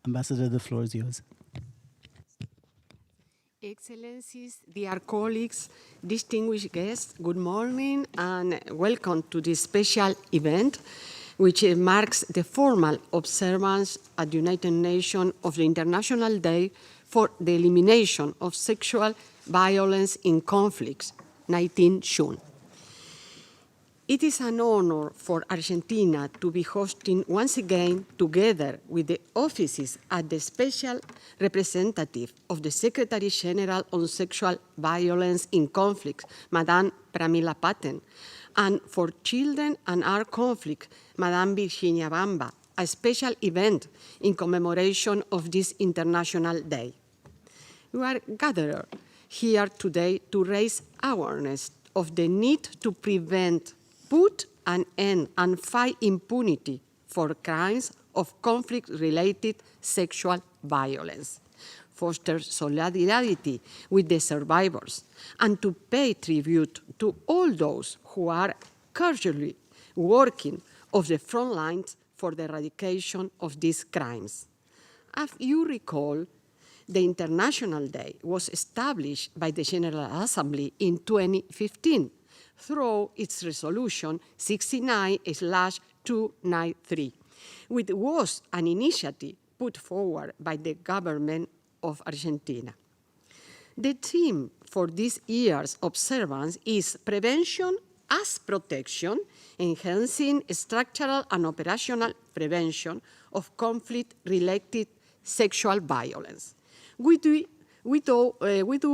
Ambassador, the floor is yours. Excellencies, dear colleagues, distinguished guests, good morning and welcome to this special event, which marks the formal observance at the United Nations of the International Day for the Elimination of Sexual Violence in Conflicts, 19 June. It is an honor for Argentina to be hosting once again, together with the offices at the Special Representative of the Secretary General on Sexual Violence in Conflicts, Madame Pramila Patten, and for Children and Armed Conflict, Madame Virginia Bamba, a special event in commemoration of this International Day. We are gathered here today to raise awareness of the need to prevent, put an end and fight impunity for crimes of conflict-related sexual violence, foster solidarity with the survivors, and to pay tribute to all those who are courageously working on the front lines for the eradication of these crimes. As you recall, the International Day was established by the General Assembly in 2015 through its resolution 69/293, which was an initiative put forward by the government of Argentina. The theme for this year's observance is Prevention as Protection, enhancing structural and operational prevention of conflict-related sexual violence. We do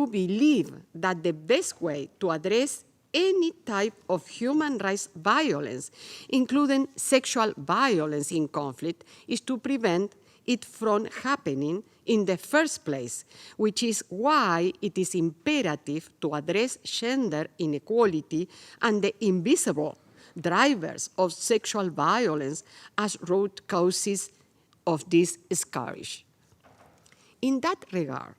believe that the best way to address any type of human rights violence, including sexual violence in conflict, is to prevent it from happening in the first place, which is why it is imperative to address gender inequality and the invisible drivers of sexual violence as root causes of this scourge. In that regard,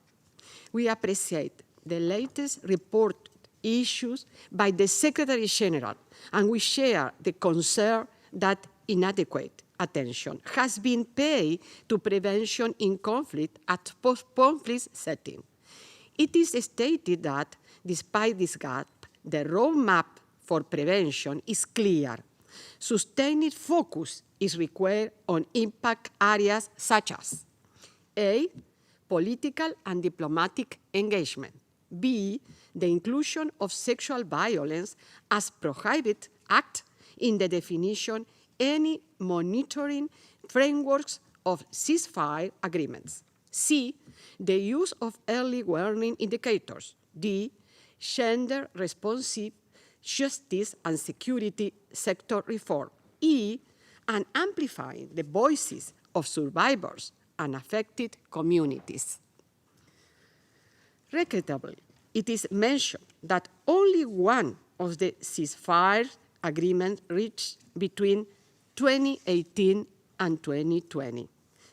we appreciate the latest report issues by the Secretary General, and we share the concern that inadequate attention has been paid to prevention in conflict at post-conflict setting. It is stated that, despite this gap, the roadmap for prevention is clear. Sustained focus is required on impact areas such as A, political and diplomatic engagement, B, the inclusion of sexual violence as prohibited act in the definition any monitoring frameworks of ceasefire agreements, C, the use of early warning indicators, D, gender-responsive justice and security sector reform, E, and amplifying the voices of survivors and affected communities. Regrettably, it is mentioned that only one of the ceasefire agreements reached between 2018 and 2020,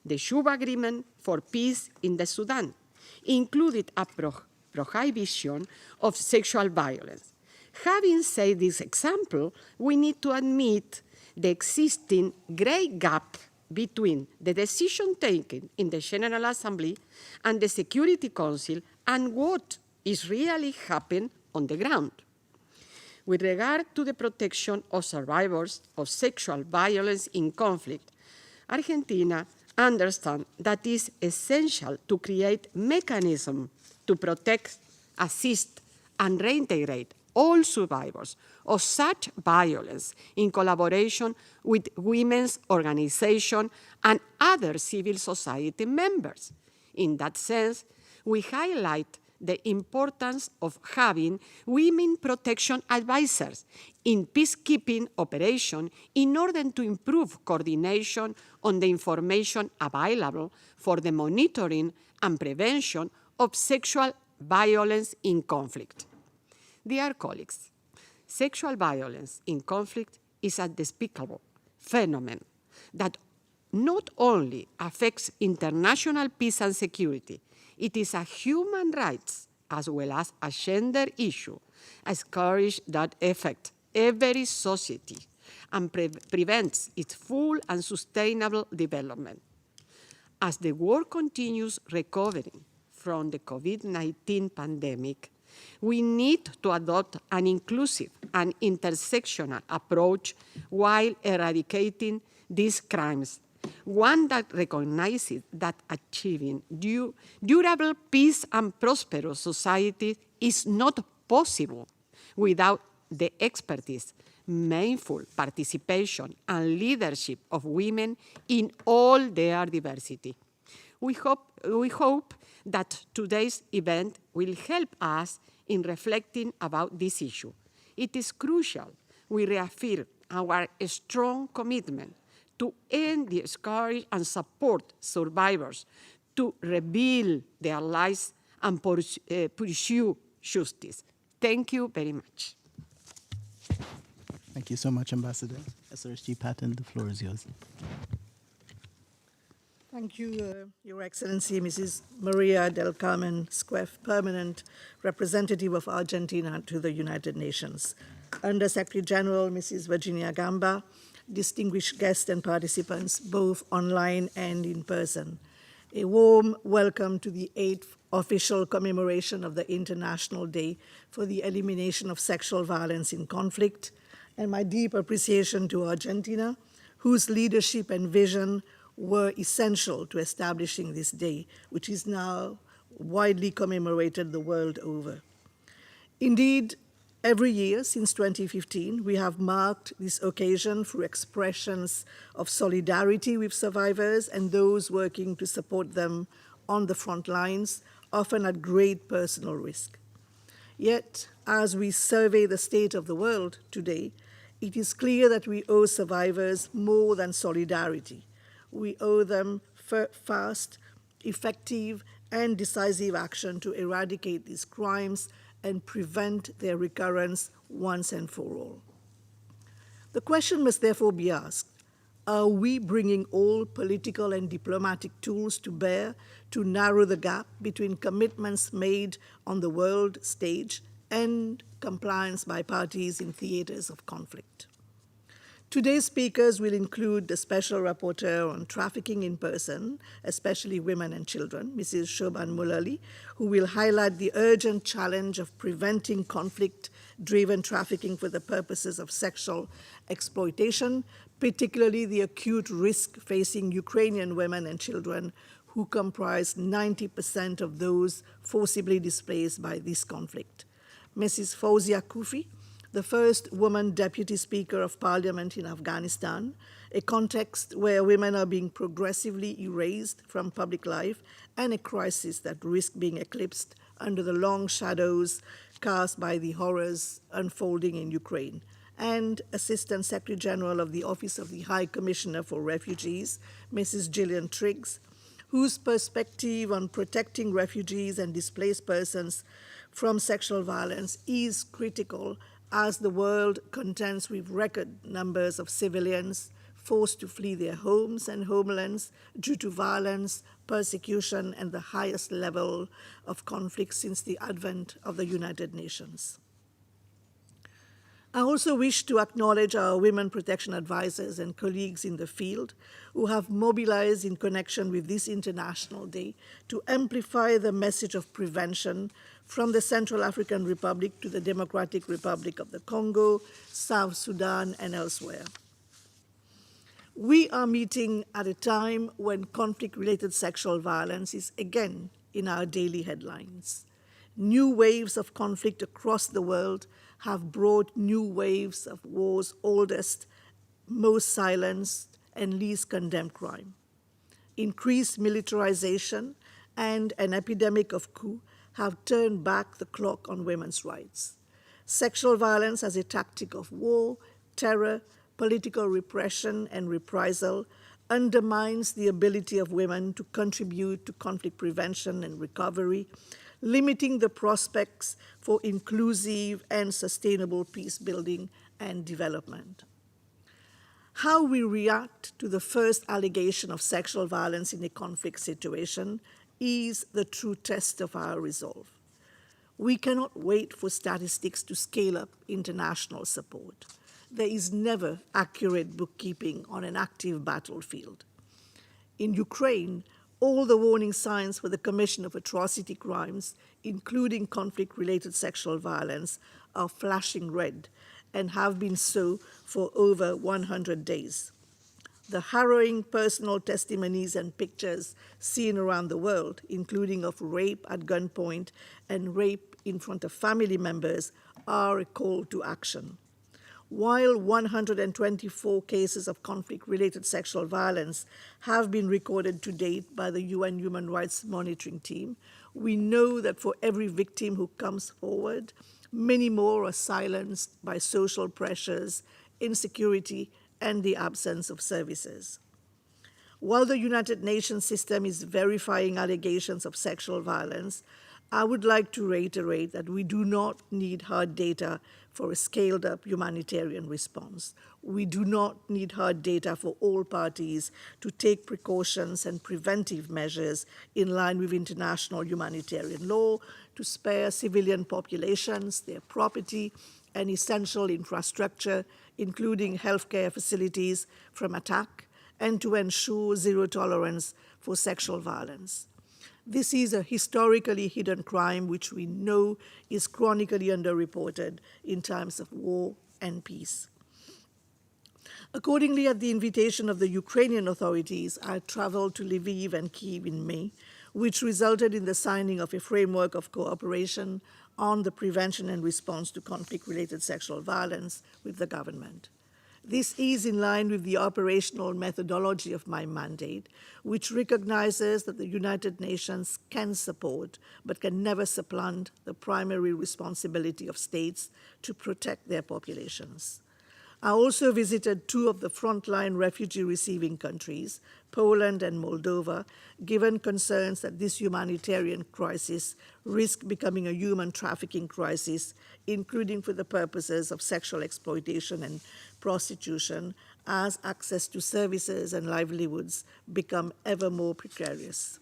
the Juba Agreement for Peace in the Sudan, included a prohibition of sexual violence. Having said this example, we need to admit the existing great gap between the decision taken in the General Assembly and the Security Council and what is really happening on the ground. With regard to the protection of survivors of sexual violence in conflict, Argentina understands that it is essential to create mechanisms to protect, assist, and reintegrate all survivors of such violence in collaboration with women's organizations and other civil society members. In that sense, we highlight the importance of having women protection advisors in peacekeeping operations in order to improve coordination on the information available for the monitoring and prevention of sexual violence in conflict. Dear colleagues, sexual violence in conflict is a despicable phenomenon that not only affects international peace and security, it is a human rights as well as a gender issue, a scourge that affects every society and prevents its full and sustainable development. As the world continues recovering from the COVID-19 pandemic, we need to adopt an inclusive and intersectional approach while eradicating these crimes, one that recognizes that achieving durable peace and prosperous society is not possible without the expertise, mindful participation, and leadership of women in all their diversity. We hope that today's event will help us in reflecting about this issue. It is crucial we reaffirm our strong commitment to end the scourge and support survivors to rebuild their lives and pursue justice. Thank you very much. Thank you so much, Ambassador. SRSG Patton, the floor is yours. Thank you, Your Excellency, Mrs. Maria del Carmen Squef, Permanent Representative of Argentina to the United Nations. Under Secretary General, Mrs. Virginia Gamba, distinguished guests and participants, both online and in person. A warm welcome to the 8th official commemoration of the International Day for the Elimination of Sexual Violence in Conflict, and my deep appreciation to Argentina, whose leadership and vision were essential to establishing this day, which is now widely commemorated the world over. Indeed, every year since 2015, we have marked this occasion through expressions of solidarity with survivors and those working to support them on the front lines, often at great personal risk. Yet, as we survey the state of the world today, it is clear that we owe survivors more than solidarity. We owe them fast, effective, and decisive action to eradicate these crimes and prevent their recurrence once and for all. The question must therefore be asked, are we bringing all political and diplomatic tools to bear to narrow the gap between commitments made on the world stage and compliance by parties in theaters of conflict? Today's speakers will include the Special Rapporteur on Trafficking in Person, especially women and children, Mrs. Shoban Mullally, who will highlight the urgent challenge of preventing conflict-driven trafficking for the purposes of sexual exploitation, particularly the acute risk facing Ukrainian women and children, who comprise 90% of those forcibly displaced by this conflict. Mrs. Fauzia Kufi, the first woman deputy speaker of parliament in Afghanistan, a context where women are being progressively erased from public life and a crisis that risks being eclipsed under the long shadows cast by the horrors unfolding in Ukraine. And Assistant Secretary General of the Office of the High Commissioner for Refugees, Mrs. Gillian Triggs, whose perspective on protecting refugees and displaced persons from sexual violence is critical as the world contends with record numbers of civilians forced to flee their homes and homelands due to violence, persecution, and the highest level of conflict since the advent of the United Nations. I also wish to acknowledge our women protection advisors and colleagues in the field who have mobilized in connection with this International Day to amplify the message of prevention from the Central African Republic to the Democratic Republic of the Congo, South Sudan, and elsewhere. We are meeting at a time when conflict-related sexual violence is again in our daily headlines. New waves of conflict across the world have brought new waves of war's oldest, most silenced, and least condemned crime. Increased militarization and an epidemic of coup have turned back the clock on women's rights. Sexual violence as a tactic of war, terror, political repression, and reprisal undermines the ability of women to contribute to conflict prevention and recovery, limiting the prospects for inclusive and sustainable peace building and development. How we react to the first allegation of sexual violence in a conflict situation is the true test of our resolve. We cannot wait for statistics to scale up international support. There is never accurate bookkeeping on an active battlefield. In Ukraine, All the warning signs for the commission of atrocity crimes, including conflict-related sexual violence, are flashing red and have been so for over 100 days. The harrowing personal testimonies and pictures seen around the world, including of rape at gunpoint and rape in front of family members, are a call to action. While 124 cases of conflict-related sexual violence have been recorded to date by the UN Human Rights Monitoring Team, we know that for every victim who comes forward, many more are silenced by social pressures, insecurity, and the absence of services. While the United Nations system is verifying allegations of sexual violence, I would like to reiterate that we do not need hard data for a scaled-up humanitarian response. We do not need hard data for all parties to take precautions and preventive measures in line with international humanitarian law to spare civilian populations, their property, and essential infrastructure, including healthcare facilities, from attack, and to ensure zero tolerance for sexual violence. This is a historically hidden crime which we know is chronically underreported in times of war and peace. Accordingly, at the invitation of the Ukrainian authorities, I traveled to Lviv and Kyiv in May, which resulted in the signing of a framework of cooperation on the prevention and response to conflict-related sexual violence with the government. This is in line with the operational methodology of my mandate, which recognizes that the United Nations can support, but can never supplant, the primary responsibility of states to protect their populations. I also visited two of the frontline refugee-receiving countries, Poland and Moldova, given concerns that this humanitarian crisis risks becoming a human trafficking crisis, including for the purposes of sexual exploitation and prostitution, as access to services and livelihoods become ever more precarious.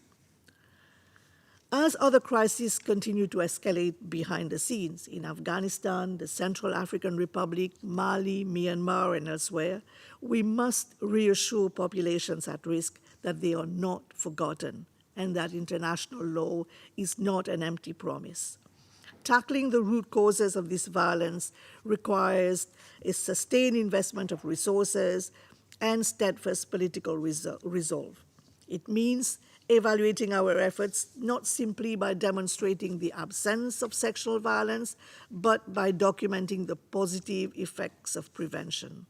As other crises continue to escalate behind the scenes in Afghanistan, the Central African Republic, Mali, Myanmar, and elsewhere, we must reassure populations at risk that they are not forgotten and that international law is not an empty promise. Tackling the root causes of this violence requires a sustained investment of resources and steadfast political resolve. It means evaluating our efforts not simply by demonstrating the absence of sexual violence, but by documenting the positive effects of prevention.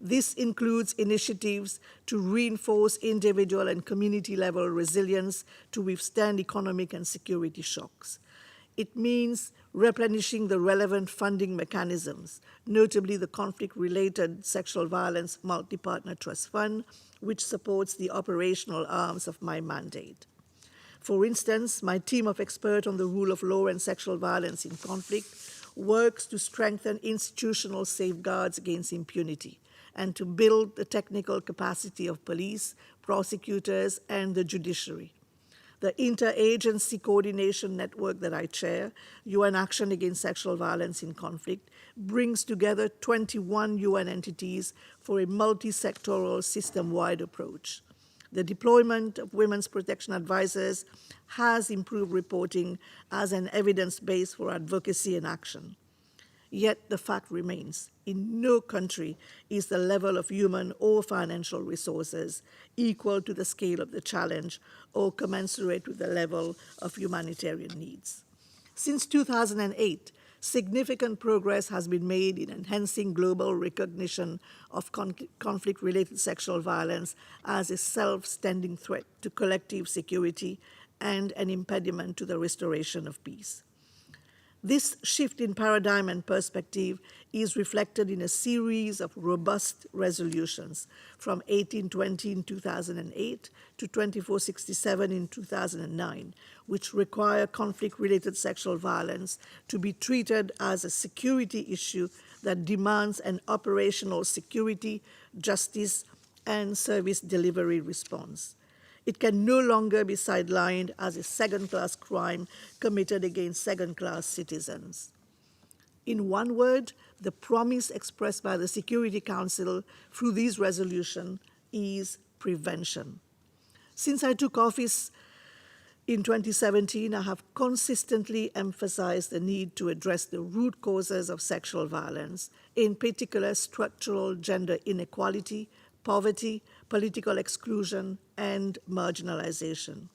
This includes initiatives to reinforce individual and community-level resilience to withstand economic and security shocks. It means replenishing the relevant funding mechanisms, notably the conflict-related sexual violence multi-partner trust fund, which supports the operational arms of my mandate. For instance, my team of experts on the rule of law and sexual violence in conflict works to strengthen institutional safeguards against impunity and to build the technical capacity of police, prosecutors, and the judiciary. The interagency coordination network that I chair, UN Action Against Sexual Violence in Conflict, brings together 21 UN entities for a multi-sectoral system-wide approach. The deployment of women's protection advisors has improved reporting as an evidence base for advocacy and action. Yet the fact remains, in no country is the level of human or financial resources equal to the scale of the challenge or commensurate with the level of humanitarian needs. Since 2008, significant progress has been made in enhancing global recognition of conflict-related sexual violence as a self-standing threat to collective security and an impediment to the restoration of peace. This shift in paradigm and perspective is reflected in a series of robust resolutions from 1820 in 2008 to 2467 in 2009, which require conflict-related sexual violence to be treated as a security issue that demands an operational security, justice, and service delivery response. It can no longer be sidelined as a second-class crime committed against second-class citizens. In one word, the promise expressed by the Security Council through these resolutions is prevention. Since I took office in 2017, I have consistently emphasized the need to address the root causes of sexual violence, in particular structural gender inequality, poverty, political exclusion, and marginalization.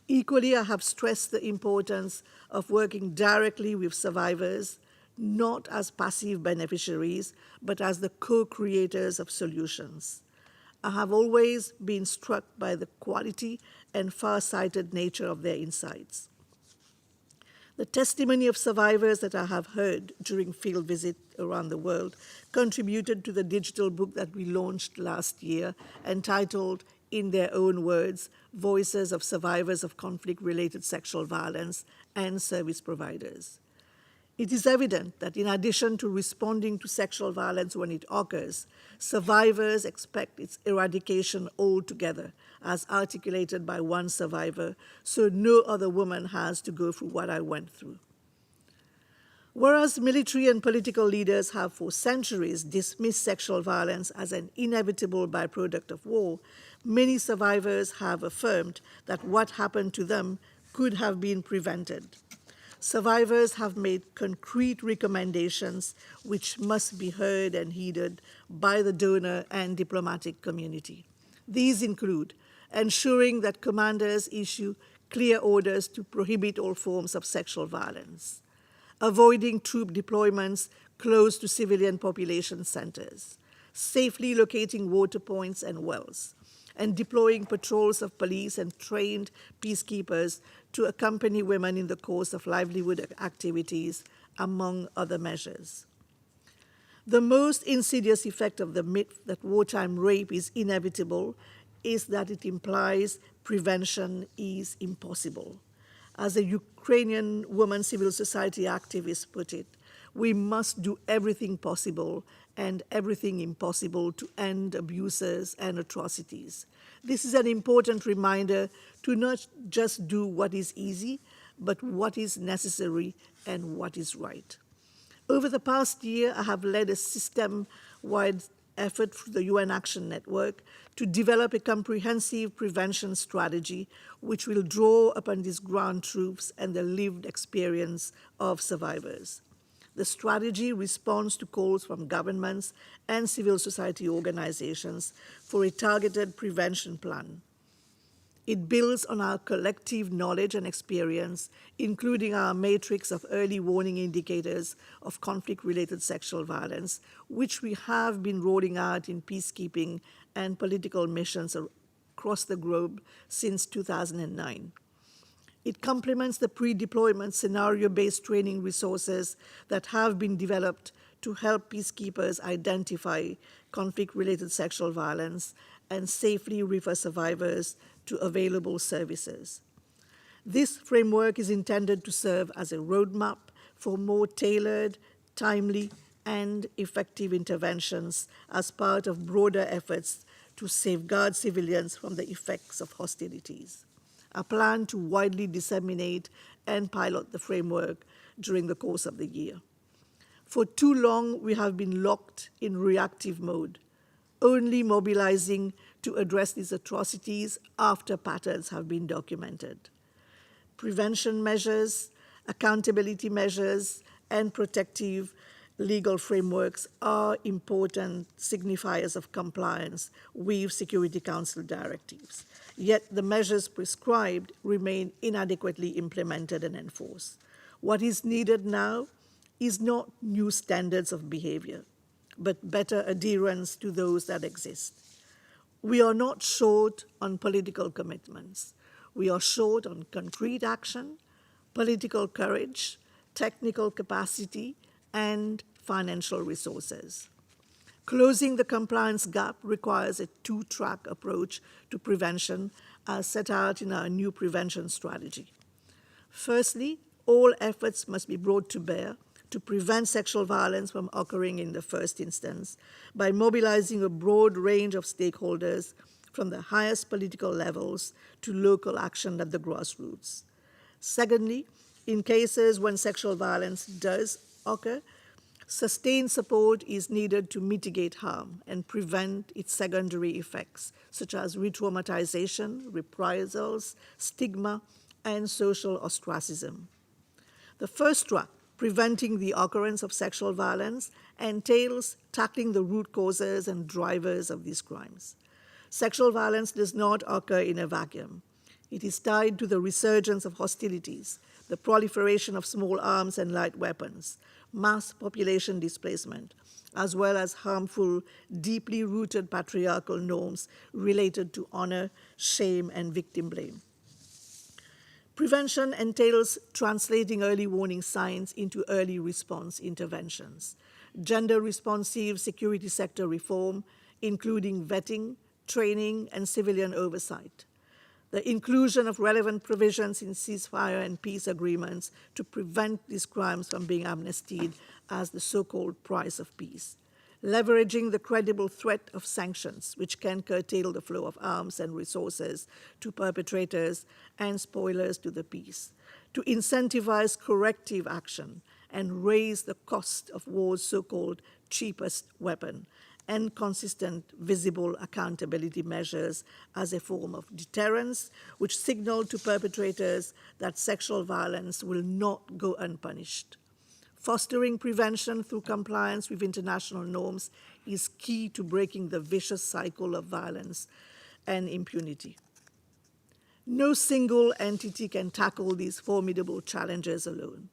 Equally, I have stressed the importance of working directly with survivors, not as passive beneficiaries, but as the co-creators of solutions. I have always been struck by the quality and far-sighted nature of their insights. The testimony of survivors that I have heard during field visits around the world contributed to the digital book that we launched last year, entitled, in their own words, Voices of Survivors of Conflict-Related Sexual Violence and Service Providers. It is evident that in addition to responding to sexual violence when it occurs, survivors expect its eradication altogether, as articulated by one survivor, so no other woman has to go through what I went through. Whereas military and political leaders have for centuries dismissed sexual violence as an inevitable byproduct of war, many survivors have affirmed that what happened to them could have been prevented. Survivors have made concrete recommendations which must be heard and heeded by the donor and diplomatic community. These include ensuring that commanders issue clear orders to prohibit all forms of sexual violence, avoiding troop deployments close to civilian population centers, safely locating water points and wells, and deploying patrols of police and trained peacekeepers to accompany women in the course of livelihood activities, among other measures. The most insidious effect of the myth that wartime rape is inevitable is that it implies prevention is impossible. As a Ukrainian woman civil society activist put it, we must do everything possible and everything impossible to end abuses and atrocities. This is an important reminder to not just do what is easy, but what is necessary and what is right. Over the past year, I have led a system-wide effort through the UN Action Network to develop a comprehensive prevention strategy which will draw upon these ground truths and the lived experience of survivors. The strategy responds to calls from governments and civil society organizations for a targeted prevention plan. It builds on our collective knowledge and experience, including our matrix of early warning indicators of conflict-related sexual violence, which we have been rolling out in peacekeeping and political missions across the globe since 2009. It complements the pre-deployment scenario-based training resources that have been developed to help peacekeepers identify conflict-related sexual violence and safely refer survivors to available services. This framework is intended to serve as a roadmap for more tailored, timely, and effective interventions as part of broader efforts to safeguard civilians from the effects of hostilities. I plan to widely disseminate and pilot the framework during the course of the year. For too long, we have been locked in reactive mode, only mobilizing to address these atrocities after patterns have been documented. Prevention measures, accountability measures, and protective legal frameworks are important signifiers of compliance with Security Council directives. Yet the measures prescribed remain inadequately implemented and enforced. What is needed now is not new standards of behavior, but better adherence to those that exist. We are not short on political commitments. We are short on concrete action, political courage, technical capacity, and financial resources. Closing the compliance gap requires a two-track approach to prevention as set out in our new prevention strategy. Firstly, all efforts must be brought to bear to prevent sexual violence from occurring in the first instance by mobilizing a broad range of stakeholders from the highest political levels to local action at the grassroots. Secondly, in cases when sexual violence does occur, Sustained support is needed to mitigate harm and prevent its secondary effects, such as re-traumatization, reprisals, stigma, and social ostracism. The first track, preventing the occurrence of sexual violence, entails tackling the root causes and drivers of these crimes. Sexual violence does not occur in a vacuum. It is tied to the resurgence of hostilities, the proliferation of small arms and light weapons, mass population displacement, as well as harmful, deeply rooted patriarchal norms related to honor, shame, and victim blame. Prevention entails translating early warning signs into early response interventions. Gender-responsive security sector reform, including vetting, training, and civilian oversight. The inclusion of relevant provisions in ceasefire and peace agreements to prevent these crimes from being amnestied as the so-called price of peace. Leveraging the credible threat of sanctions, which can curtail the flow of arms and resources to perpetrators and spoilers to the peace. To incentivize corrective action and raise the cost of war's so-called cheapest weapon, and consistent, visible accountability measures as a form of deterrence, which signal to perpetrators that sexual violence will not go unpunished. Fostering prevention through compliance with international norms is key to breaking the vicious cycle of violence and impunity. No single entity can tackle these formidable challenges alone.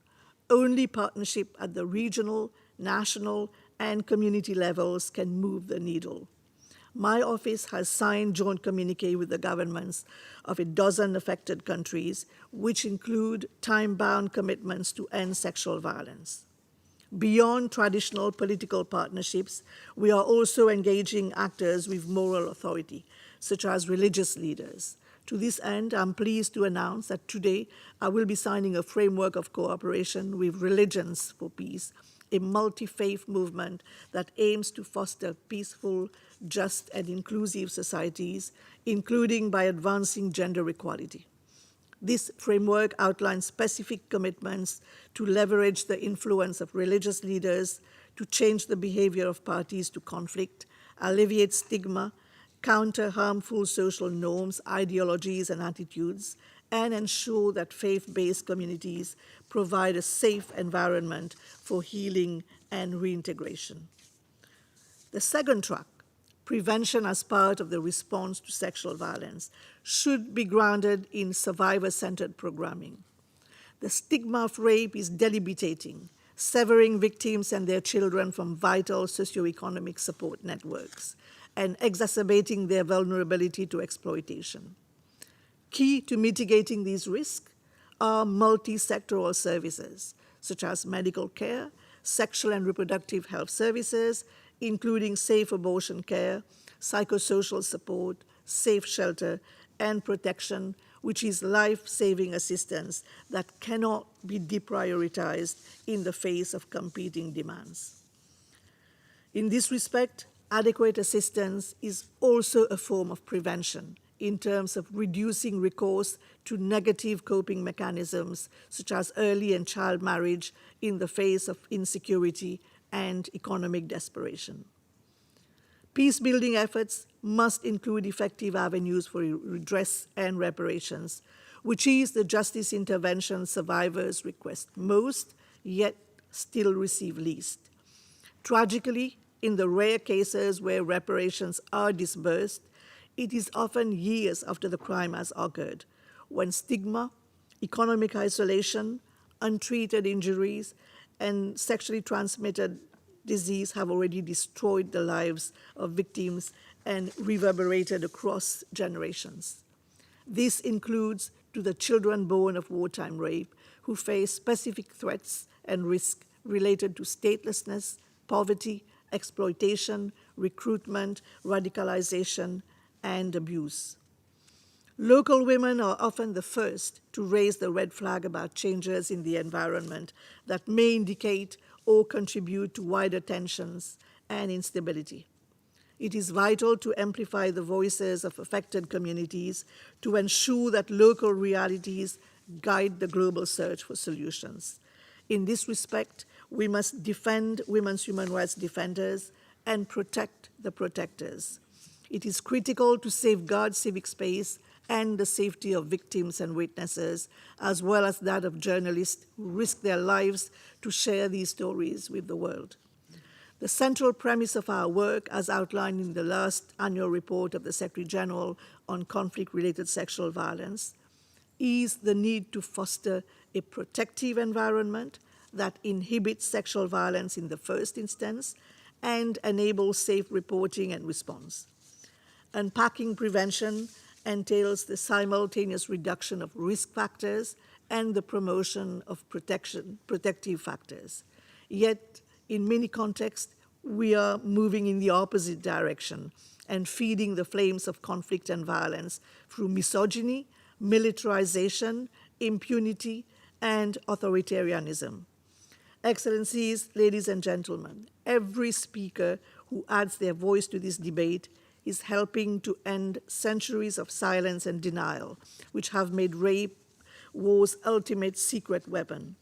Only partnership at the regional, national, and community levels can move the needle. My office has signed joint communique with the governments of a dozen affected countries, which include time-bound commitments to end sexual violence. Beyond traditional political partnerships, we are also engaging actors with moral authority, such as religious leaders. To this end, I'm pleased to announce that today I will be signing a framework of cooperation with Religions for Peace, a multi-faith movement that aims to foster peaceful, just, and inclusive societies, including by advancing gender equality. This framework outlines specific commitments to leverage the influence of religious leaders to change the behavior of parties to conflict, alleviate stigma, counter harmful social norms, ideologies, and attitudes, and ensure that faith-based communities provide a safe environment for healing and reintegration. The second track, prevention as part of the response to sexual violence, should be grounded in survivor-centered programming. The stigma of rape is debilitating, severing victims and their children from vital socioeconomic support networks, and exacerbating their vulnerability to exploitation. Key to mitigating these risks are multi-sectoral services, such as medical care, sexual and reproductive health services, including safe abortion care, psychosocial support, safe shelter, and protection, which is life-saving assistance that cannot be deprioritized in the face of competing demands. In this respect, adequate assistance is also a form of prevention in terms of reducing recourse to negative coping mechanisms, such as early and child marriage in the face of insecurity and economic desperation. Peace-building efforts must include effective avenues for redress and reparations, which is the justice intervention survivors request most, yet still receive least. Tragically, in the rare cases where reparations are disbursed, it is often years after the crime has occurred, when stigma, economic isolation, untreated injuries, and sexually transmitted disease have already destroyed the lives of victims and reverberated across generations. This includes to the children born of wartime rape who face specific threats and risks related to statelessness, poverty, exploitation, recruitment, radicalization, and abuse. Local women are often the first to raise the red flag about changes in the environment that may indicate or contribute to wider tensions and instability. It is vital to amplify the voices of affected communities to ensure that local realities guide the global search for solutions. In this respect, We must defend women's human rights defenders and protect the protectors. It is critical to safeguard civic space and the safety of victims and witnesses, as well as that of journalists who risk their lives to share these stories with the world. The central premise of our work, as outlined in the last annual report of the Secretary General on conflict-related sexual violence, is the need to foster a protective environment that inhibits sexual violence in the first instance and enables safe reporting and response. Unpacking prevention entails the simultaneous reduction of risk factors and the promotion of protective factors. Yet, in many contexts, we are moving in the opposite direction and feeding the flames of conflict and violence through misogyny, militarization, impunity, and authoritarianism. Excellencies, ladies and gentlemen, every speaker who adds their voice to this debate is helping to end centuries of silence and denial, which have made rape war's ultimate secret weapon.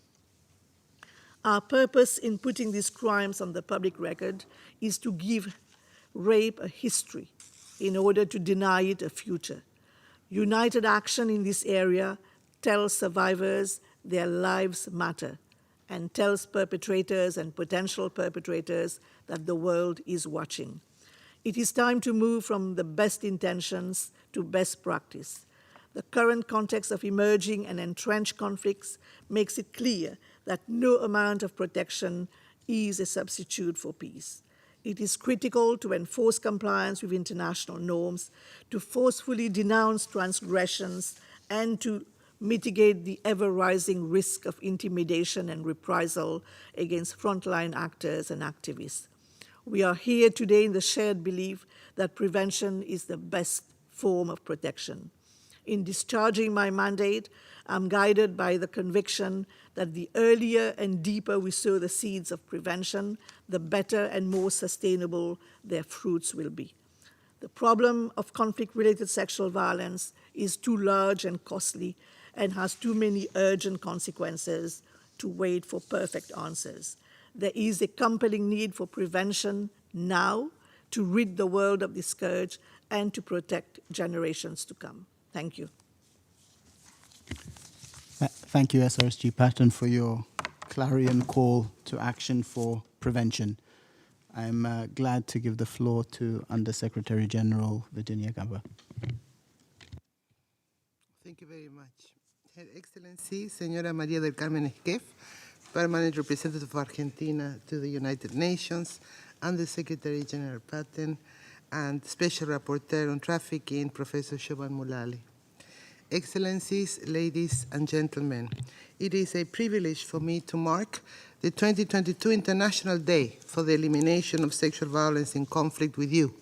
Our purpose in putting these crimes on the public record is to give rape a history in order to deny it a future. United action in this area tells survivors their lives matter and tells perpetrators and potential perpetrators that the world is watching. It is time to move from the best intentions to best practice. The current context of emerging and entrenched conflicts makes it clear that no amount of protection is a substitute for peace. It is critical to enforce compliance with international norms, to forcefully denounce transgressions, and to mitigate the ever-rising risk of intimidation and reprisal against frontline actors and activists. We are here today in the shared belief that prevention is the best form of protection. In discharging my mandate, I'm guided by the conviction that the earlier and deeper we sow the seeds of prevention, the better and more sustainable their fruits will be. The problem of conflict-related sexual violence is too large and costly and has too many urgent consequences to wait for perfect answers. There is a compelling need for prevention now to rid the world of this scourge and to protect generations to come. Thank you. Thank you, SRSG Patton, for your clarion call to action for prevention. I'm glad to give the floor to Undersecretary General Virginia Gamba. Thank you very much. Her Excellency, Señora María del Carmen Esquef, Permanent Representative of Argentina to the United Nations, Undersecretary General Patton, and Special Rapporteur on Trafficking, Professor Shoban Mulali. Excellencies, ladies and gentlemen, it is a privilege for me to mark the 2022 International Day for the Elimination of Sexual Violence in Conflict with you,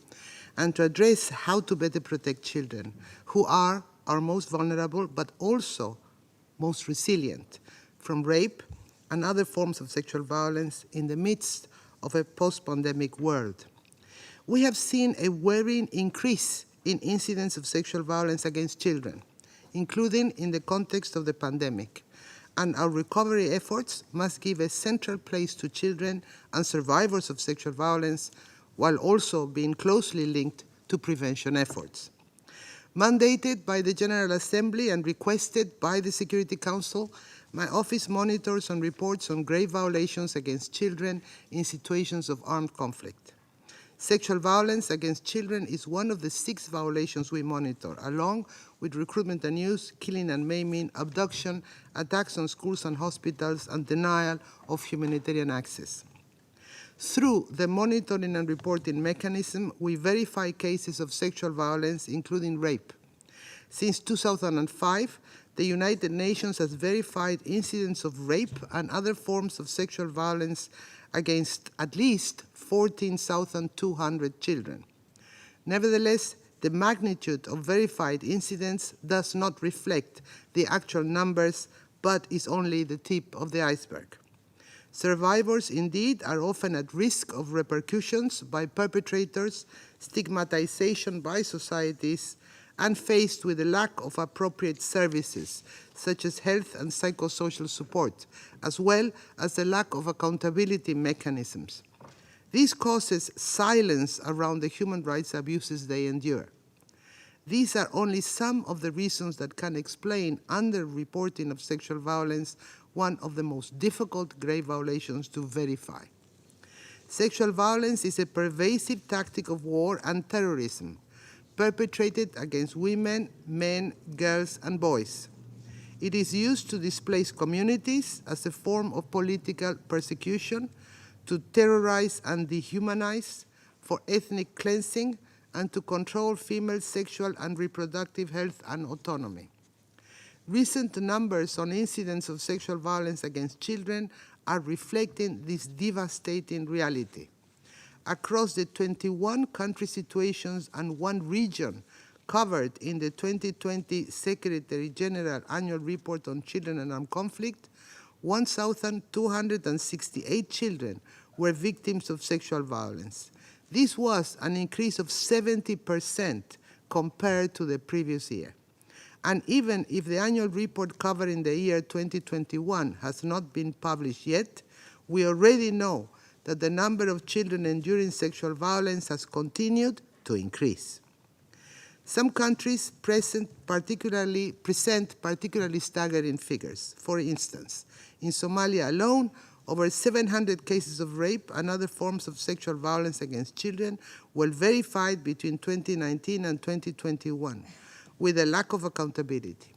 and to address how to better protect children, who are our most vulnerable but also most resilient from rape and other forms of sexual violence in the midst of a post-pandemic world. We have seen a worrying increase in incidents of sexual violence against children, including in the context of the pandemic, and our recovery efforts must give a central place to children and survivors of sexual violence, while also being closely linked to prevention efforts. Mandated by the General Assembly and requested by the Security Council, my office monitors and reports on grave violations against children in situations of armed conflict. Sexual violence against children is one of the 6 violations we monitor, along with recruitment and use, killing and maiming, abduction, attacks on schools and hospitals, and denial of humanitarian access. Through the monitoring and reporting mechanism, we verify cases of sexual violence, including rape. Since 2005, the United Nations has verified incidents of rape and other forms of sexual violence against at least 14,200 children. Nevertheless, the magnitude of verified incidents does not reflect the actual numbers, but is only the tip of the iceberg. Survivors, indeed, are often at risk of repercussions by perpetrators, stigmatization by societies, and faced with the lack of appropriate services, such as health and psychosocial support, as well as the lack of accountability mechanisms. This causes silence around the human rights abuses they endure. These are only some of the reasons that can explain underreporting of sexual violence, one of the most difficult grave violations to verify. Sexual violence is a pervasive tactic of war and terrorism, perpetrated against women, men, girls, and boys. It is used to displace communities as a form of political persecution, to terrorize and dehumanize, for ethnic cleansing, and to control female sexual and reproductive health and autonomy. Recent numbers on incidents of sexual violence against children are reflecting this devastating reality. Across the 21 country situations and one region covered in the 2020 Secretary General Annual Report on Children and Armed Conflict, 1,268 children were victims of sexual violence. This was an increase of 70% compared to the previous year. And even if the annual report covering the year 2021 has not been published yet, we already know that the number of children enduring sexual violence has continued to increase. Some countries present particularly staggering figures. For instance, in Somalia alone, over 700 cases of rape and other forms of sexual violence against children were verified between 2019 and 2021, with a lack of accountability.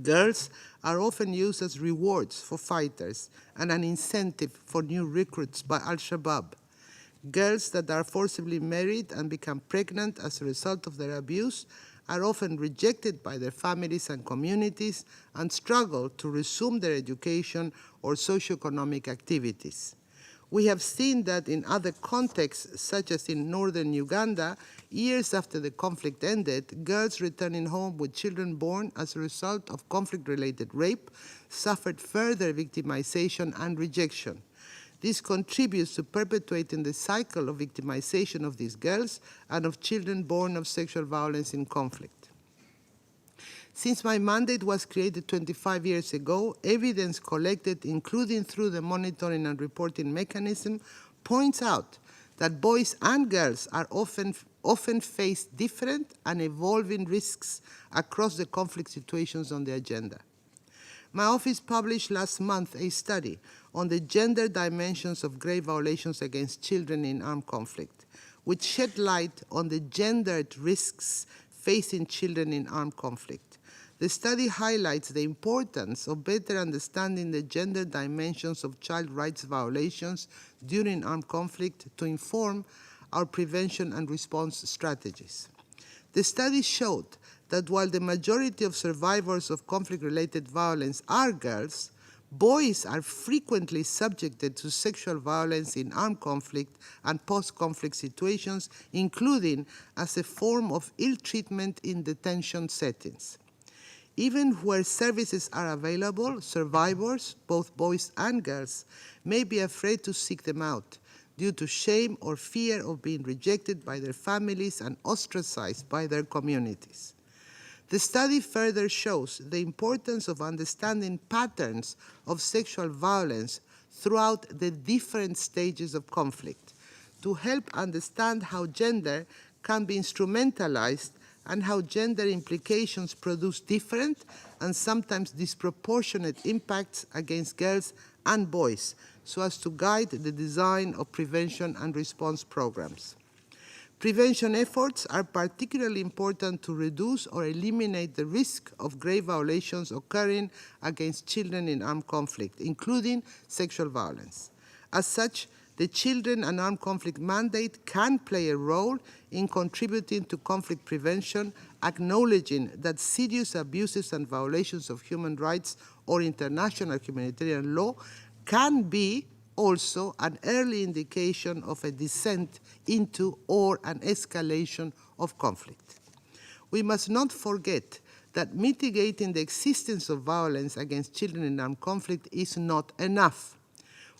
Girls are often used as rewards for fighters and an incentive for new recruits by Al-Shabaab. Girls that are forcibly married and become pregnant as a result of their abuse are often rejected by their families and communities and struggle to resume their education or socioeconomic activities. We have seen that in other contexts, such as in northern Uganda, years after the conflict ended, girls returning home with children born as a result of conflict-related rape suffered further victimization and rejection. This contributes to perpetuating the cycle of victimization of these girls and of children born of sexual violence in conflict. Since my mandate was created 25 years ago, evidence collected, including through the monitoring and reporting mechanism, points out that boys and girls are often face different and evolving risks across the conflict situations on the agenda. My office published last month a study on the gender dimensions of grave violations against children in armed conflict, which shed light on the gendered risks facing children in armed conflict. The study highlights the importance of better understanding the gender dimensions of child rights violations during armed conflict to inform our prevention and response strategies. The study showed that while the majority of survivors of conflict-related violence are girls, boys are frequently subjected to sexual violence in armed conflict and post-conflict situations, including as a form of ill treatment in detention settings. Even where services are available, survivors, both boys and girls, may be afraid to seek them out due to shame or fear of being rejected by their families and ostracized by their communities. The study further shows the importance of understanding patterns of sexual violence throughout the different stages of conflict to help understand how gender can be instrumentalized and how gender implications produce different and sometimes disproportionate impacts against girls and boys, so as to guide the design of prevention and response programs. Prevention efforts are particularly important to reduce or eliminate the risk of grave violations occurring against children in armed conflict, including sexual violence. As such, the Children and Armed Conflict Mandate can play a role in contributing to conflict prevention, acknowledging that serious abuses and violations of human rights or international humanitarian law can be also an early indication of a descent into or an escalation of conflict. We must not forget that mitigating the existence of violence against children in armed conflict is not enough.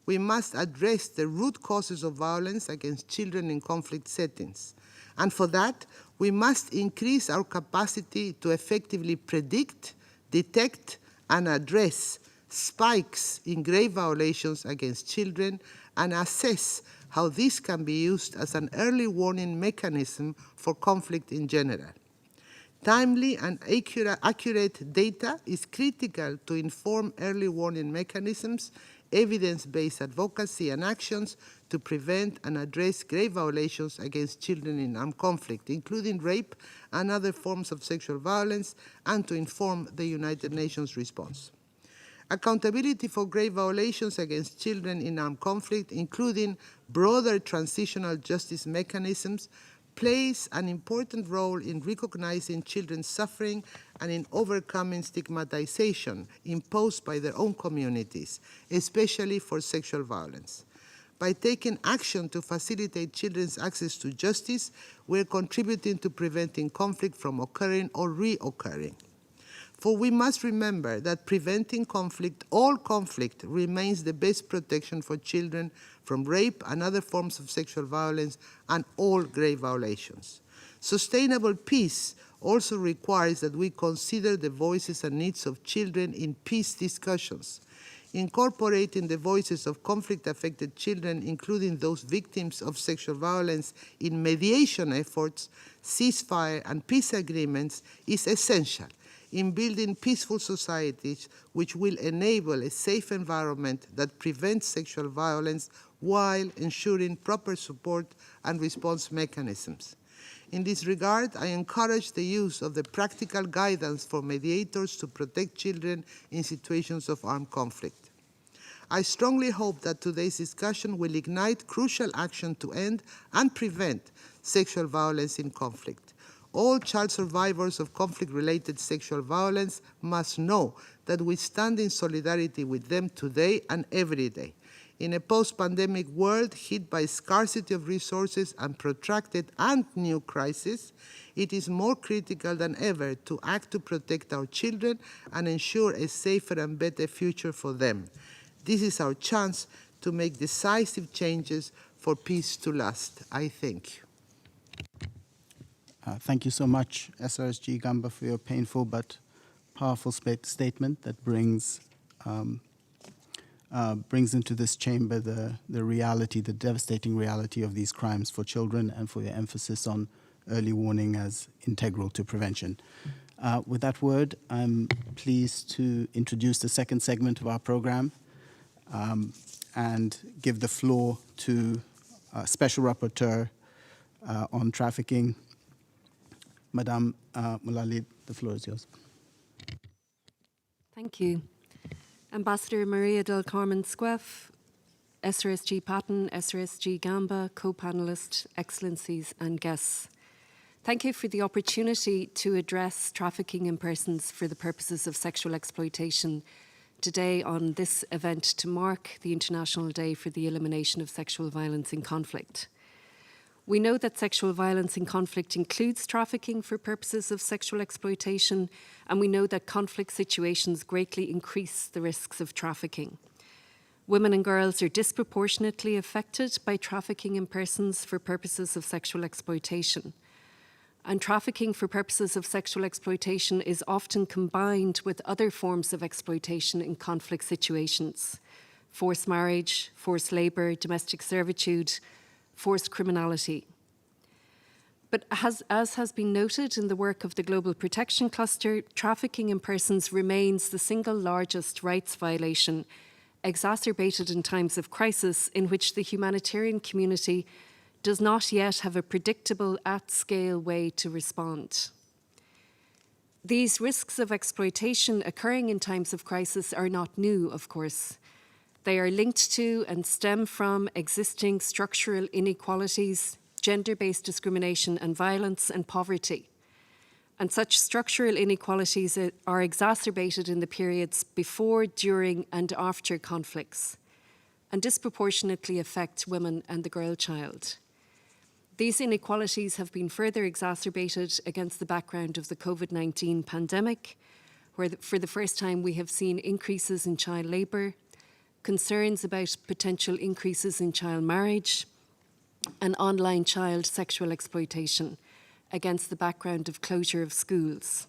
We must address the root causes of violence against children in conflict settings. And for that, we must increase our capacity to effectively predict, detect, and address spikes in grave violations against children and assess how this can be used as an early warning mechanism for conflict in general. Timely and accurate data is critical to inform early warning mechanisms, evidence-based advocacy and actions to prevent and address grave violations against children in armed conflict, including rape and other forms of sexual violence, and to inform the United Nations response. Accountability for grave violations against children in armed conflict, including broader transitional justice mechanisms, plays an important role in recognizing children's suffering and in overcoming stigmatization imposed by their own communities, especially for sexual violence. By taking action to facilitate children's access to justice, we're contributing to preventing conflict from occurring or reoccurring. For we must remember that preventing conflict, all conflict, remains the best protection for children from rape and other forms of sexual violence and all grave violations. Sustainable peace also requires that we consider the voices and needs of children in peace discussions. Incorporating the voices of conflict-affected children, including those victims of sexual violence, in mediation efforts, ceasefire, and peace agreements is essential in building peaceful societies which will enable a safe environment that prevents sexual violence while ensuring proper support and response mechanisms. In this regard, I encourage the use of the practical guidance for mediators to protect children in situations of armed conflict. I strongly hope that today's discussion will ignite crucial action to end and prevent sexual violence in conflict. All child survivors of conflict-related sexual violence must know that we stand in solidarity with them today and every day. In a post-pandemic world hit by scarcity of resources and protracted and new crises, it is more critical than ever to act to protect our children and ensure a safer and better future for them. This is our chance to make decisive changes for peace to last. I thank you. Thank you so much, SRSG Gamba, for your painful but powerful statement that brings into this chamber the reality, the devastating reality of these crimes for children, and for your emphasis on early warning as integral to prevention. With that word, I'm pleased to introduce the second segment of our program and give the floor to Special Rapporteur on Trafficking, Madame Mulali. The floor is yours. Thank you. Ambassador Maria del Carmen Squef, SRSG Patton, SRSG Gamba, co-panelists, excellencies and guests. Thank you for the opportunity to address trafficking in persons for the purposes of sexual exploitation today on this event to mark the International Day for the Elimination of Sexual Violence in Conflict. We know that sexual violence in conflict includes trafficking for purposes of sexual exploitation, and we know that conflict situations greatly increase the risks of trafficking. Women and girls are disproportionately affected by trafficking in persons for purposes of sexual exploitation. And trafficking for purposes of sexual exploitation is often combined with other forms of exploitation in conflict situations: forced marriage, forced labour, domestic servitude, forced criminality. But as has been noted in the work of the Global Protection Cluster, trafficking in persons remains the single largest rights violation, exacerbated in times of crisis, in which the humanitarian community does not yet have a predictable, at-scale way to respond. These risks of exploitation occurring in times of crisis are not new, of course. They are linked to and stem from existing structural inequalities, gender-based discrimination and violence, and poverty. And such structural inequalities are exacerbated in the periods before, during, and after conflicts, and disproportionately affect women and the girl child. These inequalities have been further exacerbated against the background of the COVID-19 pandemic, where for the first time we have seen increases in child labour, concerns about potential increases in child marriage, and online child sexual exploitation against the background of closure of schools.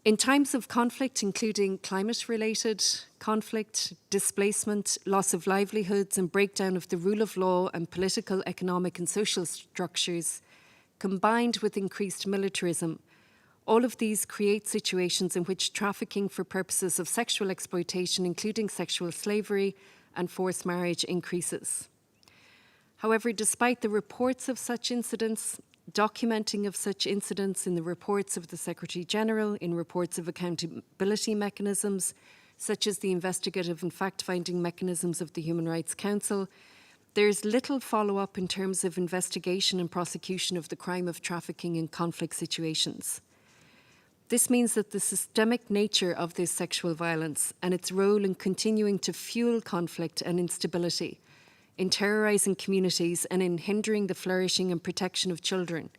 In times of conflict, including climate-related conflict, displacement, loss of livelihoods, and breakdown of the rule of law and political, economic, and social structures, combined with increased militarism, all of these create situations in which trafficking for purposes of sexual exploitation, including sexual slavery and forced marriage, increases. However, despite the reports of such incidents, documenting of such incidents in the reports of the Secretary-General, in reports of accountability mechanisms, such as the investigative and fact-finding mechanisms of the Human Rights Council, there is little follow-up in terms of investigation and prosecution of the crime of trafficking in conflict situations. This means that the systemic nature of this sexual violence and its role in continuing to fuel conflict and instability, in terrorising communities and in hindering the flourishing and protection of children,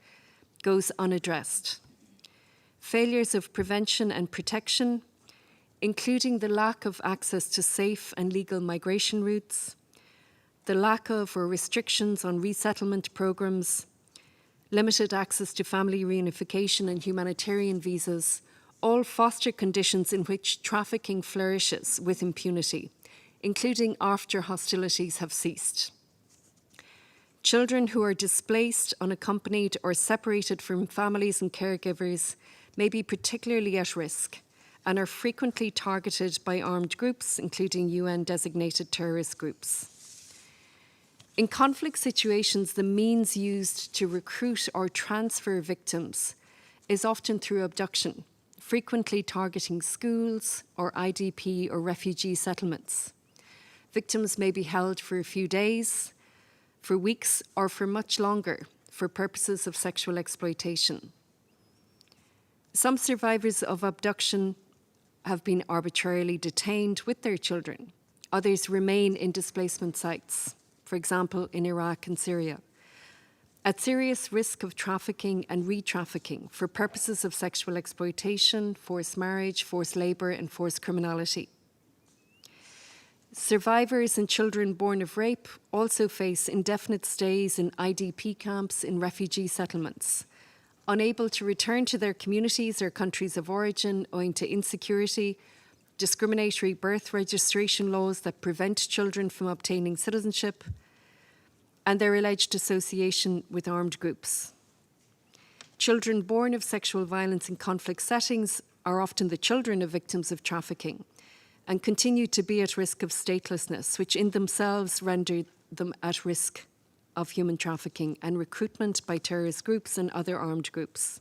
goes unaddressed. Failures of prevention and protection, including the lack of access to safe and legal migration routes, the lack of or restrictions on resettlement programs, limited access to family reunification and humanitarian visas, all foster conditions in which trafficking flourishes with impunity, including after hostilities have ceased. Children who are displaced, unaccompanied, or separated from families and caregivers may be particularly at risk and are frequently targeted by armed groups, including UN-designated terrorist groups. In conflict situations, the means used to recruit or transfer victims is often through abduction, frequently targeting schools or IDP or refugee settlements. Victims may be held for a few days, for weeks, or for much longer for purposes of sexual exploitation. Some survivors of abduction have been arbitrarily detained with their children. Others remain in displacement sites, for example, in Iraq and Syria, at serious risk of trafficking and re-trafficking for purposes of sexual exploitation, forced marriage, forced labour, and forced criminality. Survivors and children born of rape also face indefinite stays in IDP camps in refugee settlements, unable to return to their communities or countries of origin owing to insecurity, discriminatory birth registration laws that prevent children from obtaining citizenship, and their alleged association with armed groups. Children born of sexual violence in conflict settings are often the children of victims of trafficking and continue to be at risk of statelessness, which in themselves render them at risk of human trafficking and recruitment by terrorist groups and other armed groups.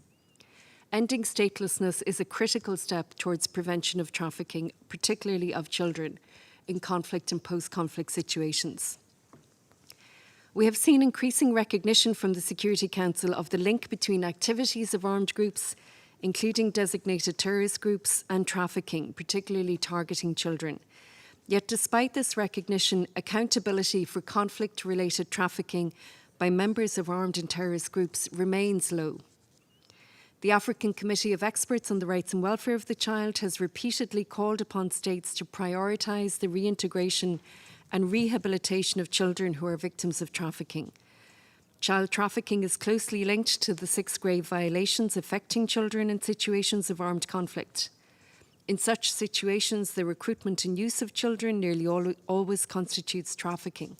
Ending statelessness is a critical step towards prevention of trafficking, particularly of children, in conflict and post-conflict situations. We have seen increasing recognition from the Security Council of the link between activities of armed groups, including designated terrorist groups, and trafficking, particularly targeting children. Yet despite this recognition, accountability for conflict-related trafficking by members of armed and terrorist groups remains low. The African Committee of Experts on the Rights and Welfare of the Child has repeatedly called upon states to prioritise the reintegration and rehabilitation of children who are victims of trafficking. Child trafficking is closely linked to the 6 grave violations affecting children in situations of armed conflict. In such situations, the recruitment and use of children nearly always constitutes trafficking,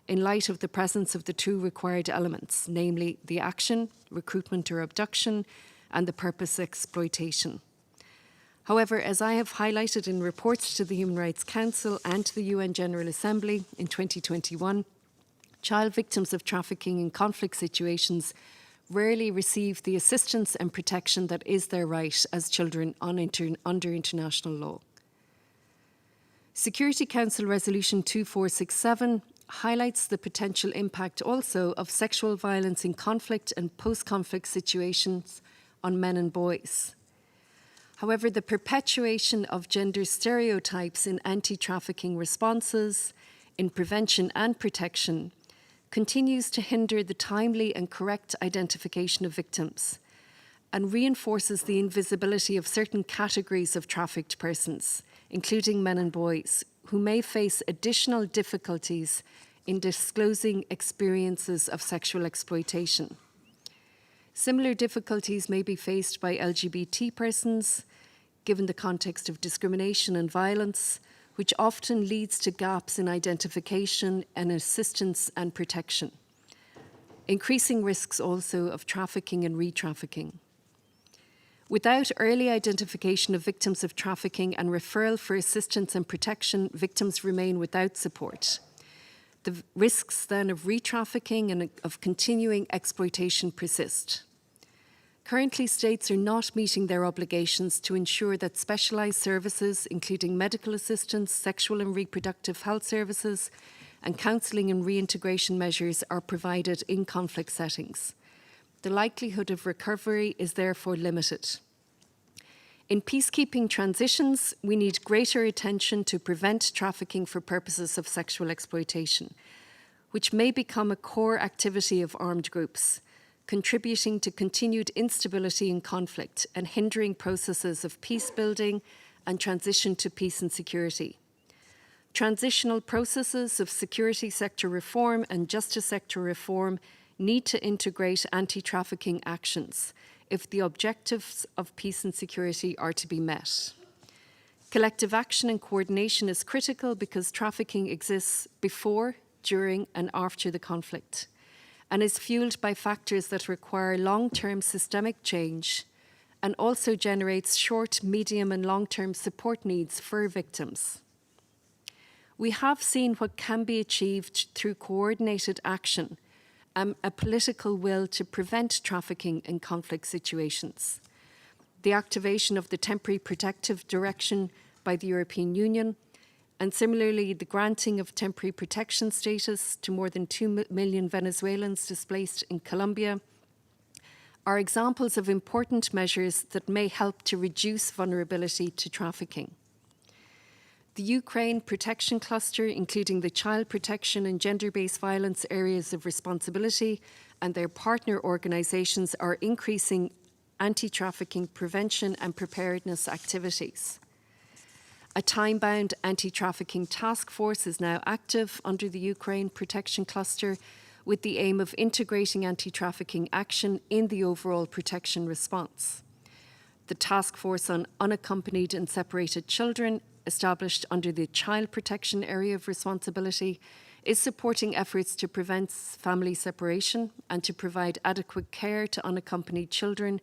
in light of the presence of the 2 required elements, namely the action, recruitment or abduction, and the purpose, exploitation. However, as I have highlighted in reports to the Human Rights Council and to the UN General Assembly in 2021, child victims of trafficking in conflict situations rarely receive the assistance and protection that is their right as children under international law. Security Council Resolution 2467 highlights the potential impact also of sexual violence in conflict and post-conflict situations on men and boys. However, the perpetuation of gender stereotypes in anti-trafficking responses, in prevention and protection, continues to hinder the timely and correct identification of victims and reinforces the invisibility of certain categories of trafficked persons, including men and boys, who may face additional difficulties in disclosing experiences of sexual exploitation. Similar difficulties may be faced by LGBT persons, given the context of discrimination and violence, which often leads to gaps in identification and assistance and protection. Increasing risks also of trafficking and re-trafficking. Without early identification of victims of trafficking and referral for assistance and protection, victims remain without support. The risks then of re-trafficking and of continuing exploitation persist. Currently, states are not meeting their obligations to ensure that specialised services, including medical assistance, sexual and reproductive health services, and counselling and reintegration measures are provided in conflict settings. The likelihood of recovery is therefore limited. In peacekeeping transitions, we need greater attention to prevent trafficking for purposes of sexual exploitation, which may become a core activity of armed groups, contributing to continued instability and conflict and hindering processes of peace building and transition to peace and security. Transitional processes of security sector reform and justice sector reform need to integrate anti-trafficking actions if the objectives of peace and security are to be met. Collective action and coordination is critical because trafficking exists before, during, and after the conflict, and is fueled by factors that require long-term systemic change and also generates short, medium, and long-term support needs for victims. We have seen what can be achieved through coordinated action and a political will to prevent trafficking in conflict situations. The activation of the Temporary Protective Direction by the European Union, and similarly the granting of temporary protection status to more than 2 million Venezuelans displaced in Colombia, are examples of important measures that may help to reduce vulnerability to trafficking. The Ukraine Protection Cluster, including the child protection and gender-based violence areas of responsibility, and their partner organisations are increasing anti-trafficking prevention and preparedness activities. A time-bound anti-trafficking task force is now active under the Ukraine Protection Cluster with the aim of integrating anti-trafficking action in the overall protection response. The task force on unaccompanied and separated children, established under the Child Protection Area of Responsibility, is supporting efforts to prevent family separation and to provide adequate care to unaccompanied children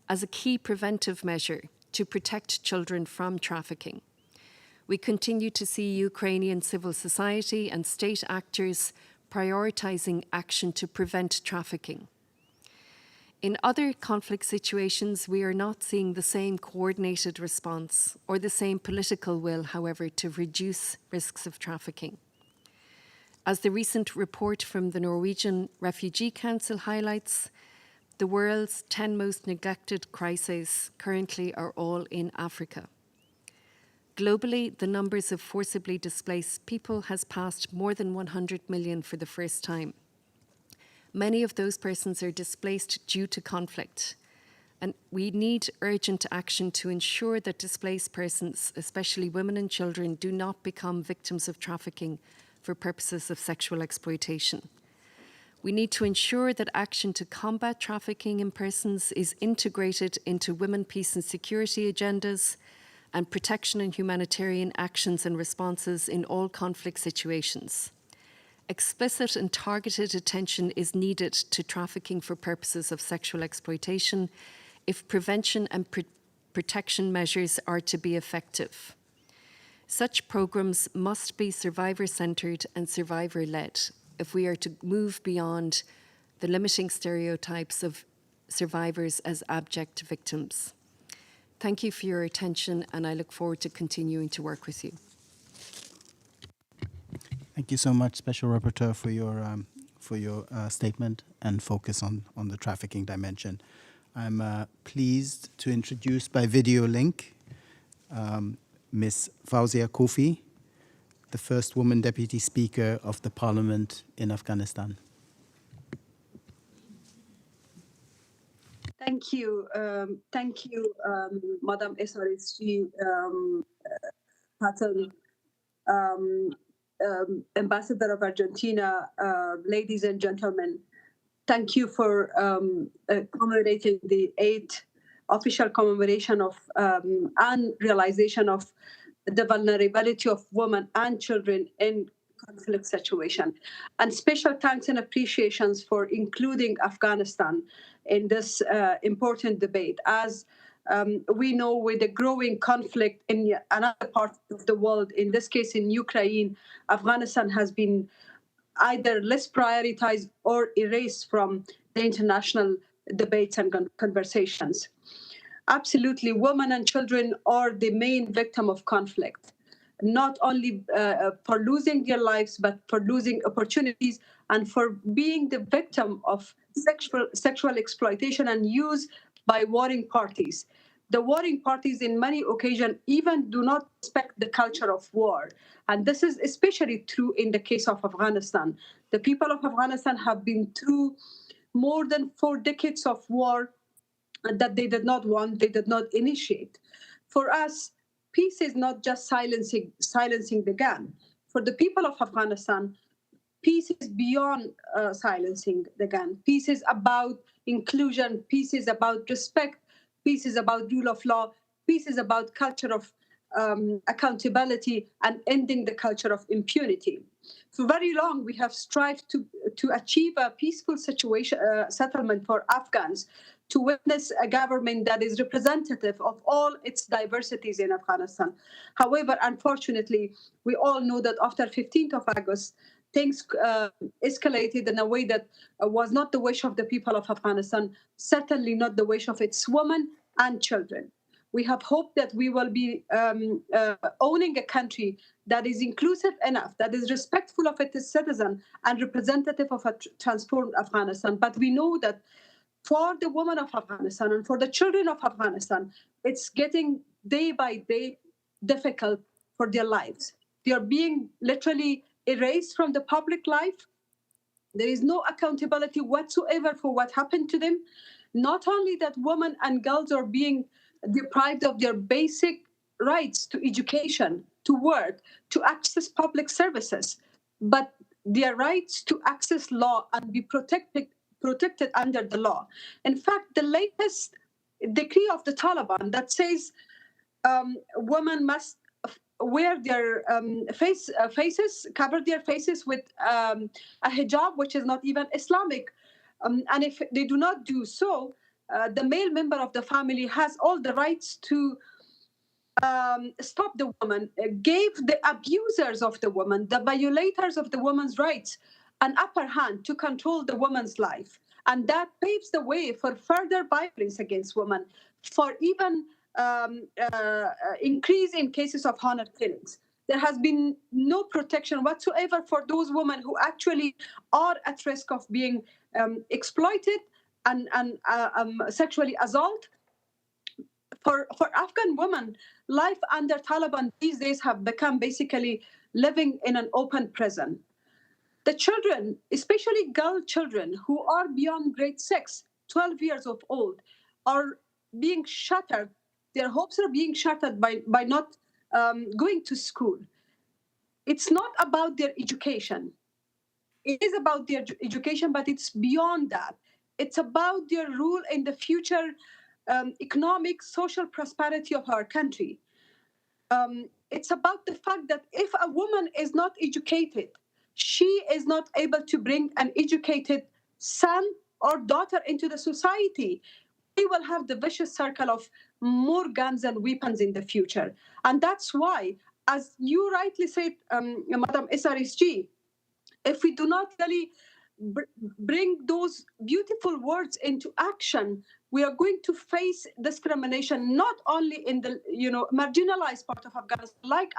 as a key preventive measure to protect children from trafficking. We continue to see Ukrainian civil society and state actors prioritising action to prevent trafficking. In other conflict situations, we are not seeing the same coordinated response or the same political will, however, to reduce risks of trafficking. As the recent report from the Norwegian Refugee Council highlights, the world's 10 most neglected crises currently are all in Africa. Globally, the numbers of forcibly displaced people has passed more than 100 million for the first time. Many of those persons are displaced due to conflict, and we need urgent action to ensure that displaced persons, especially women and children, do not become victims of trafficking for purposes of sexual exploitation. We need to ensure that action to combat trafficking in persons is integrated into women, peace and security agendas and protection and humanitarian actions and responses in all conflict situations. Explicit and targeted attention is needed to trafficking for purposes of sexual exploitation if prevention and protection measures are to be effective. Such programs must be survivor-centred and survivor-led if we are to move beyond the limiting stereotypes of survivors as abject victims. Thank you for your attention, and I look forward to continuing to work with you. Thank you so much, Special Rapporteur, for your statement and focus on the trafficking dimension. I'm pleased to introduce by video link Ms. Fauzia Kofi, the first woman Deputy Speaker of the Parliament in Afghanistan. Thank you, Madam SRSG Patel. Ambassador of Argentina, ladies and gentlemen, thank you for commemorating the 8th official commemoration of and realization of the vulnerability of women and children in conflict situation. And special thanks and appreciations for including Afghanistan in this important debate. As we know, with the growing conflict in another part of the world, in this case in Ukraine, Afghanistan has been either less prioritized or erased from the international debates and conversations. Absolutely, women and children are the main victim of conflict, not only for losing their lives, but for losing opportunities and for being the victim of sexual exploitation and use by warring parties. The warring parties, in many occasions, even do not respect the culture of war. And this is especially true in the case of Afghanistan. The people of Afghanistan have been through more than 4 decades of war that they did not want, they did not initiate. For us, peace is not just silencing the gun. For the people of Afghanistan, peace is beyond silencing the gun. Peace is about inclusion. Peace is about respect. Peace is about rule of law. Peace is about culture of accountability and ending the culture of impunity. For very long, we have strived to achieve a peaceful situation settlement for Afghans, to witness a government that is representative of all its diversities in Afghanistan. However, unfortunately, we all know that after 15th of August, things escalated in a way that was not the wish of the people of Afghanistan, certainly not the wish of its women and children. We have hope that we will be owning a country that is inclusive enough, that is respectful of its citizens and representative of a transformed Afghanistan. But we know that for the women of Afghanistan and for the children of Afghanistan, it's getting day by day difficult for their lives. They are being literally erased from the public life. There is no accountability whatsoever for what happened to them. Not only that, women and girls are being deprived of their basic rights to education, to work, to access public services, but their rights to access law and be protected under the law. In fact, the latest decree of the Taliban that says women must wear their faces, cover their faces with a hijab, which is not even Islamic. And if they do not do so, the male member of the family has all the rights to stop the woman, gave the abusers of the woman, the violators of the woman's rights, an upper hand to control the woman's life. And that paves the way for further violence against women, for even increase in cases of honor killings. There has been no protection whatsoever for those women who actually are at risk of being exploited and sexually assaulted. For Afghan women, life under Taliban these days have become basically living in an open prison. The children, especially girl children who are beyond grade 6, 12 years of old, are being shattered. Their hopes are being shattered by not going to school. It's not about their education. It is about their education, but it's beyond that. It's about their role in the future economic, social prosperity of our country. It's about the fact that if a woman is not educated, she is not able to bring an educated son or daughter into the society. We will have the vicious circle of more guns and weapons in the future. And that's why, as you rightly said, Madam SRSG, if we do not really bring those beautiful words into action, we are going to face discrimination not only in the marginalized part of Afghanistan, like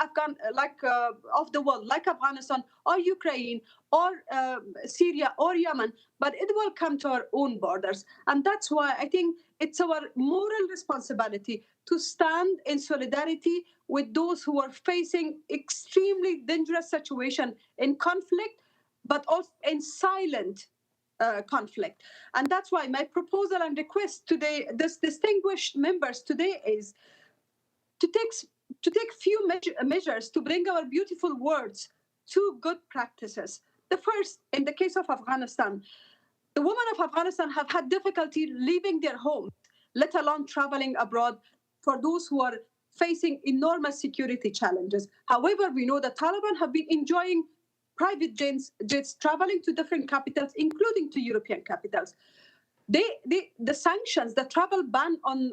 of the world, like Afghanistan or Ukraine or Syria or Yemen, but it will come to our own borders. And that's why I think it's our moral responsibility to stand in solidarity with those who are facing extremely dangerous situation in conflict, but also in silent conflict. And that's why my proposal and request today, this distinguished members today, is to take few measures to bring our beautiful words two good practices. The first, in the case of Afghanistan, the women of Afghanistan have had difficulty leaving their homes, let alone traveling abroad, for those who are facing enormous security challenges. However, we know that Taliban have been enjoying private jets traveling to different capitals, including to European capitals. The sanctions, the travel ban on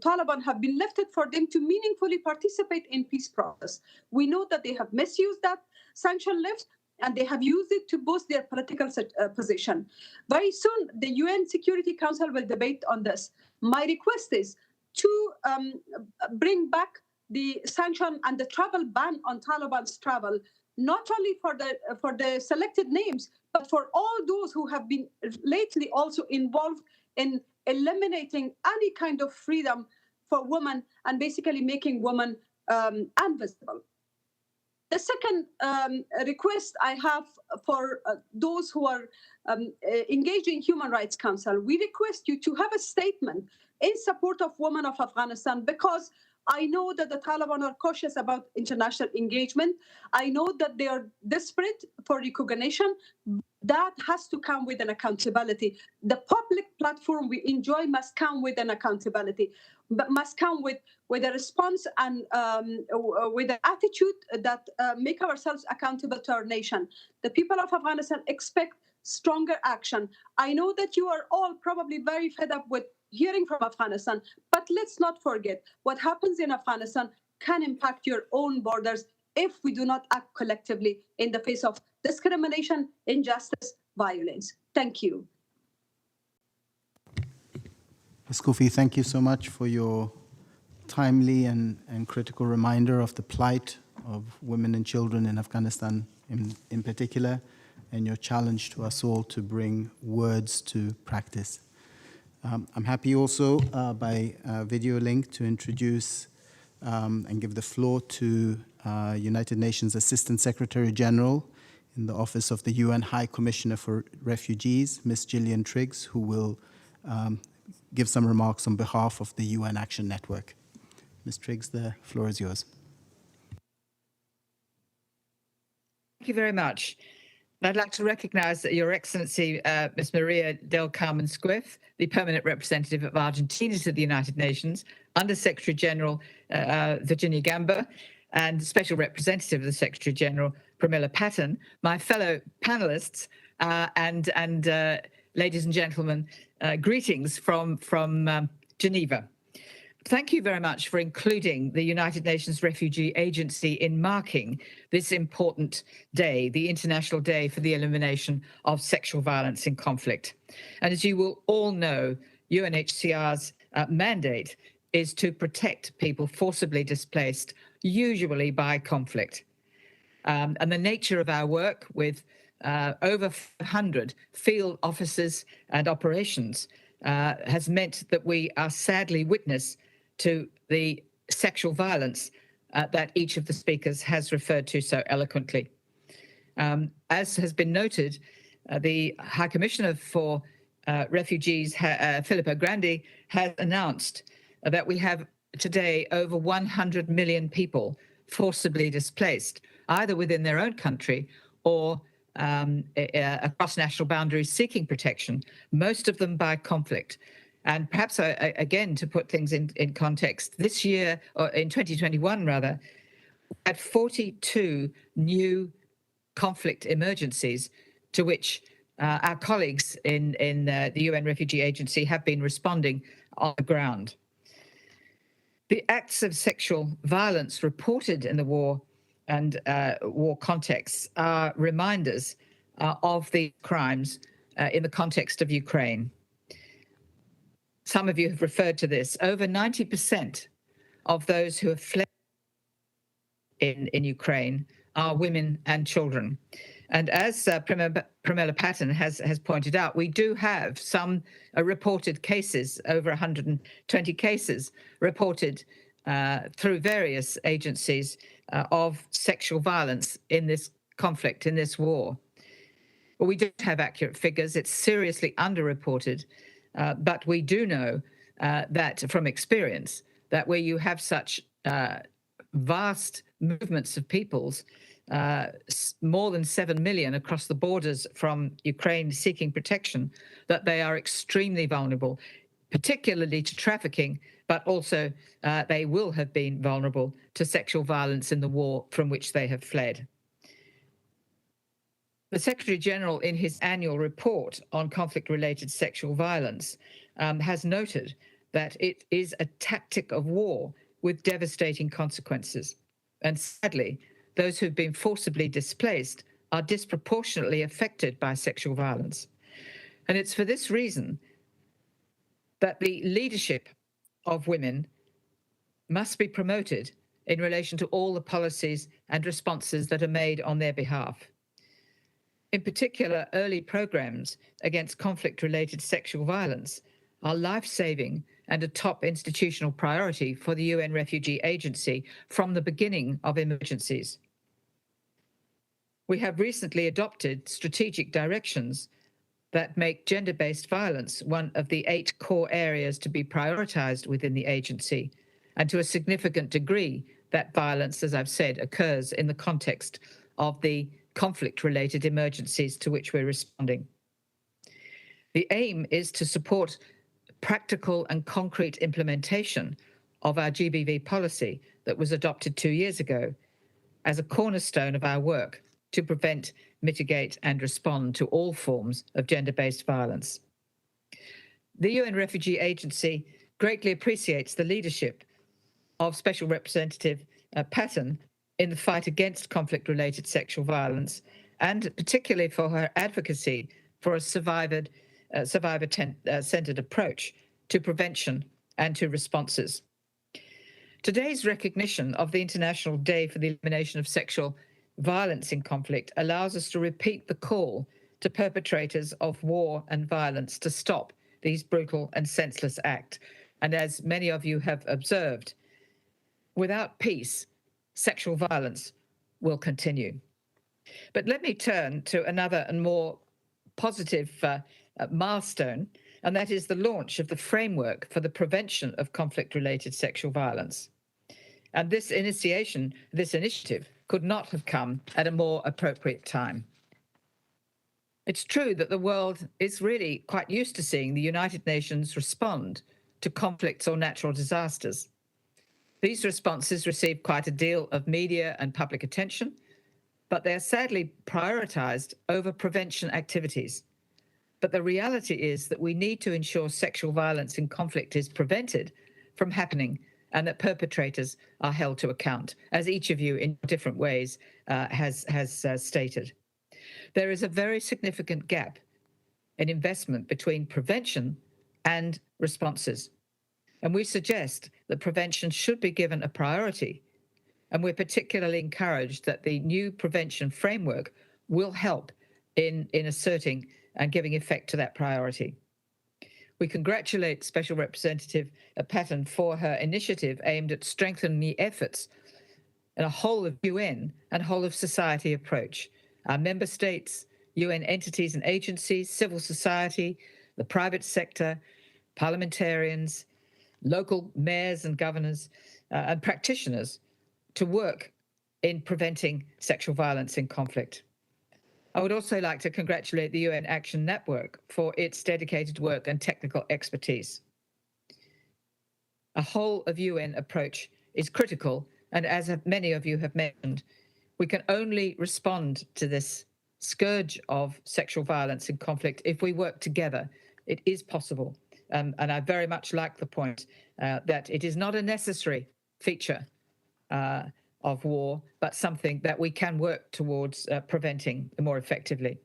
Taliban have been lifted for them to meaningfully participate in peace process. We know that they have misused that sanction lift, and they have used it to boost their political position. Very soon, the UN Security Council will debate on this. My request is to bring back the sanction and the travel ban on Taliban's travel, not only for the selected names, but for all those who have been lately also involved in eliminating any kind of freedom for women and basically making women invisible. The second request I have for those who are engaged in Human Rights Council, we request you to have a statement in support of women of Afghanistan, because I know that the Taliban are cautious about international engagement. I know that they are desperate for recognition. That has to come with an accountability. The public platform we enjoy must come with an accountability, but must come with a response and with an attitude that make ourselves accountable to our nation. The people of Afghanistan expect stronger action. I know that you are all probably very fed up with hearing from Afghanistan, but let's not forget what happens in Afghanistan can impact your own borders if we do not act collectively in the face of discrimination, injustice, violence. Thank you. Ms. Kofi, thank you so much for your timely and critical reminder of the plight of women and children in Afghanistan in particular, and your challenge to us all to bring words to practice. I'm happy also by video link to introduce and give the floor to United Nations Assistant Secretary General in the Office of the UN High Commissioner for Refugees, Ms. Gillian Triggs, who will give some remarks on behalf of the UN Action Network. Ms. Triggs, the floor is yours. Thank you very much. I'd like to recognize Your Excellency, Ms. Maria del Carmen Squiff, the Permanent Representative of Argentina to the United Nations, Under Secretary General Virginia Gamba, and Special Representative of the Secretary General, Pramila Patten, my fellow panelists, and ladies and gentlemen, greetings from Geneva. Thank you very much for including the United Nations Refugee Agency in marking this important day, the International Day for the Elimination of Sexual Violence in Conflict. And as you will all know, UNHCR's mandate is to protect people forcibly displaced, usually by conflict. And the nature of our work with over 500 field officers and operations has meant that we are sadly witness to the sexual violence that each of the speakers has referred to so eloquently. As has been noted, the High Commissioner for Refugees, Filippo Grandi, has announced that we have today over 100 million people forcibly displaced, either within their own country or across national boundaries seeking protection, most of them by conflict. And perhaps, again, to put things in context, this year, or in 2021 rather, we had 42 new conflict emergencies to which our colleagues in the UN Refugee Agency have been responding on the ground. The acts of sexual violence reported in the war and war contexts are reminders of the crimes in the context of Ukraine. Some of you have referred to this. Over 90% of those who have fled in Ukraine are women and children. And as Pramila Patten has pointed out, we do have some reported cases, over 120 cases reported through various agencies of sexual violence in this conflict, in this war. Well, we don't have accurate figures. It's seriously underreported. But we do know that from experience that where you have such vast movements of peoples, more than 7 million across the borders from Ukraine seeking protection, that they are extremely vulnerable, particularly to trafficking, but also they will have been vulnerable to sexual violence in the war from which they have fled. The Secretary General, in his annual report on conflict-related sexual violence, has noted that it is a tactic of war with devastating consequences. And sadly, those who've been forcibly displaced are disproportionately affected by sexual violence. And it's for this reason that the leadership of women must be promoted in relation to all the policies and responses that are made on their behalf. In particular, early programs against conflict-related sexual violence are life-saving and a top institutional priority for the UN Refugee Agency from the beginning of emergencies. We have recently adopted strategic directions that make gender-based violence one of the 8 core areas to be prioritized within the agency, and to a significant degree, that violence, as I've said, occurs in the context of the conflict-related emergencies to which we're responding. The aim is to support practical and concrete implementation of our GBV policy that was adopted 2 years ago as a cornerstone of our work to prevent, mitigate, and respond to all forms of gender-based violence. The UN Refugee Agency greatly appreciates the leadership of Special Representative Patton in the fight against conflict-related sexual violence, and particularly for her advocacy for a survivor-centered approach to prevention and to responses. Today's recognition of the International Day for the Elimination of Sexual Violence in Conflict allows us to repeat the call to perpetrators of war and violence to stop these brutal and senseless acts. And as many of you have observed, without peace, sexual violence will continue. But let me turn to another and more positive milestone, and that is the launch of the framework for the prevention of conflict-related sexual violence. And this initiative could not have come at a more appropriate time. It's true that the world is really quite used to seeing the United Nations respond to conflicts or natural disasters. These responses receive quite a deal of media and public attention, but they are sadly prioritized over prevention activities. But the reality is that we need to ensure sexual violence in conflict is prevented from happening and that perpetrators are held to account, as each of you in different ways has stated. There is a very significant gap in investment between prevention and responses. And we suggest that prevention should be given a priority. And we're particularly encouraged that the new prevention framework will help in asserting and giving effect to that priority. We congratulate Special Representative Patton for her initiative aimed at strengthening the efforts in a whole of UN and whole of society approach. Our member states, UN entities and agencies, civil society, the private sector, parliamentarians, local mayors and governors, and practitioners to work in preventing sexual violence in conflict. I would also like to congratulate the UN Action Network for its dedicated work and technical expertise. A whole of UN approach is critical, and as many of you have mentioned, we can only respond to this scourge of sexual violence in conflict if we work together. It is possible. And I very much like the point that it is not a necessary feature of war, but something that we can work towards preventing more effectively.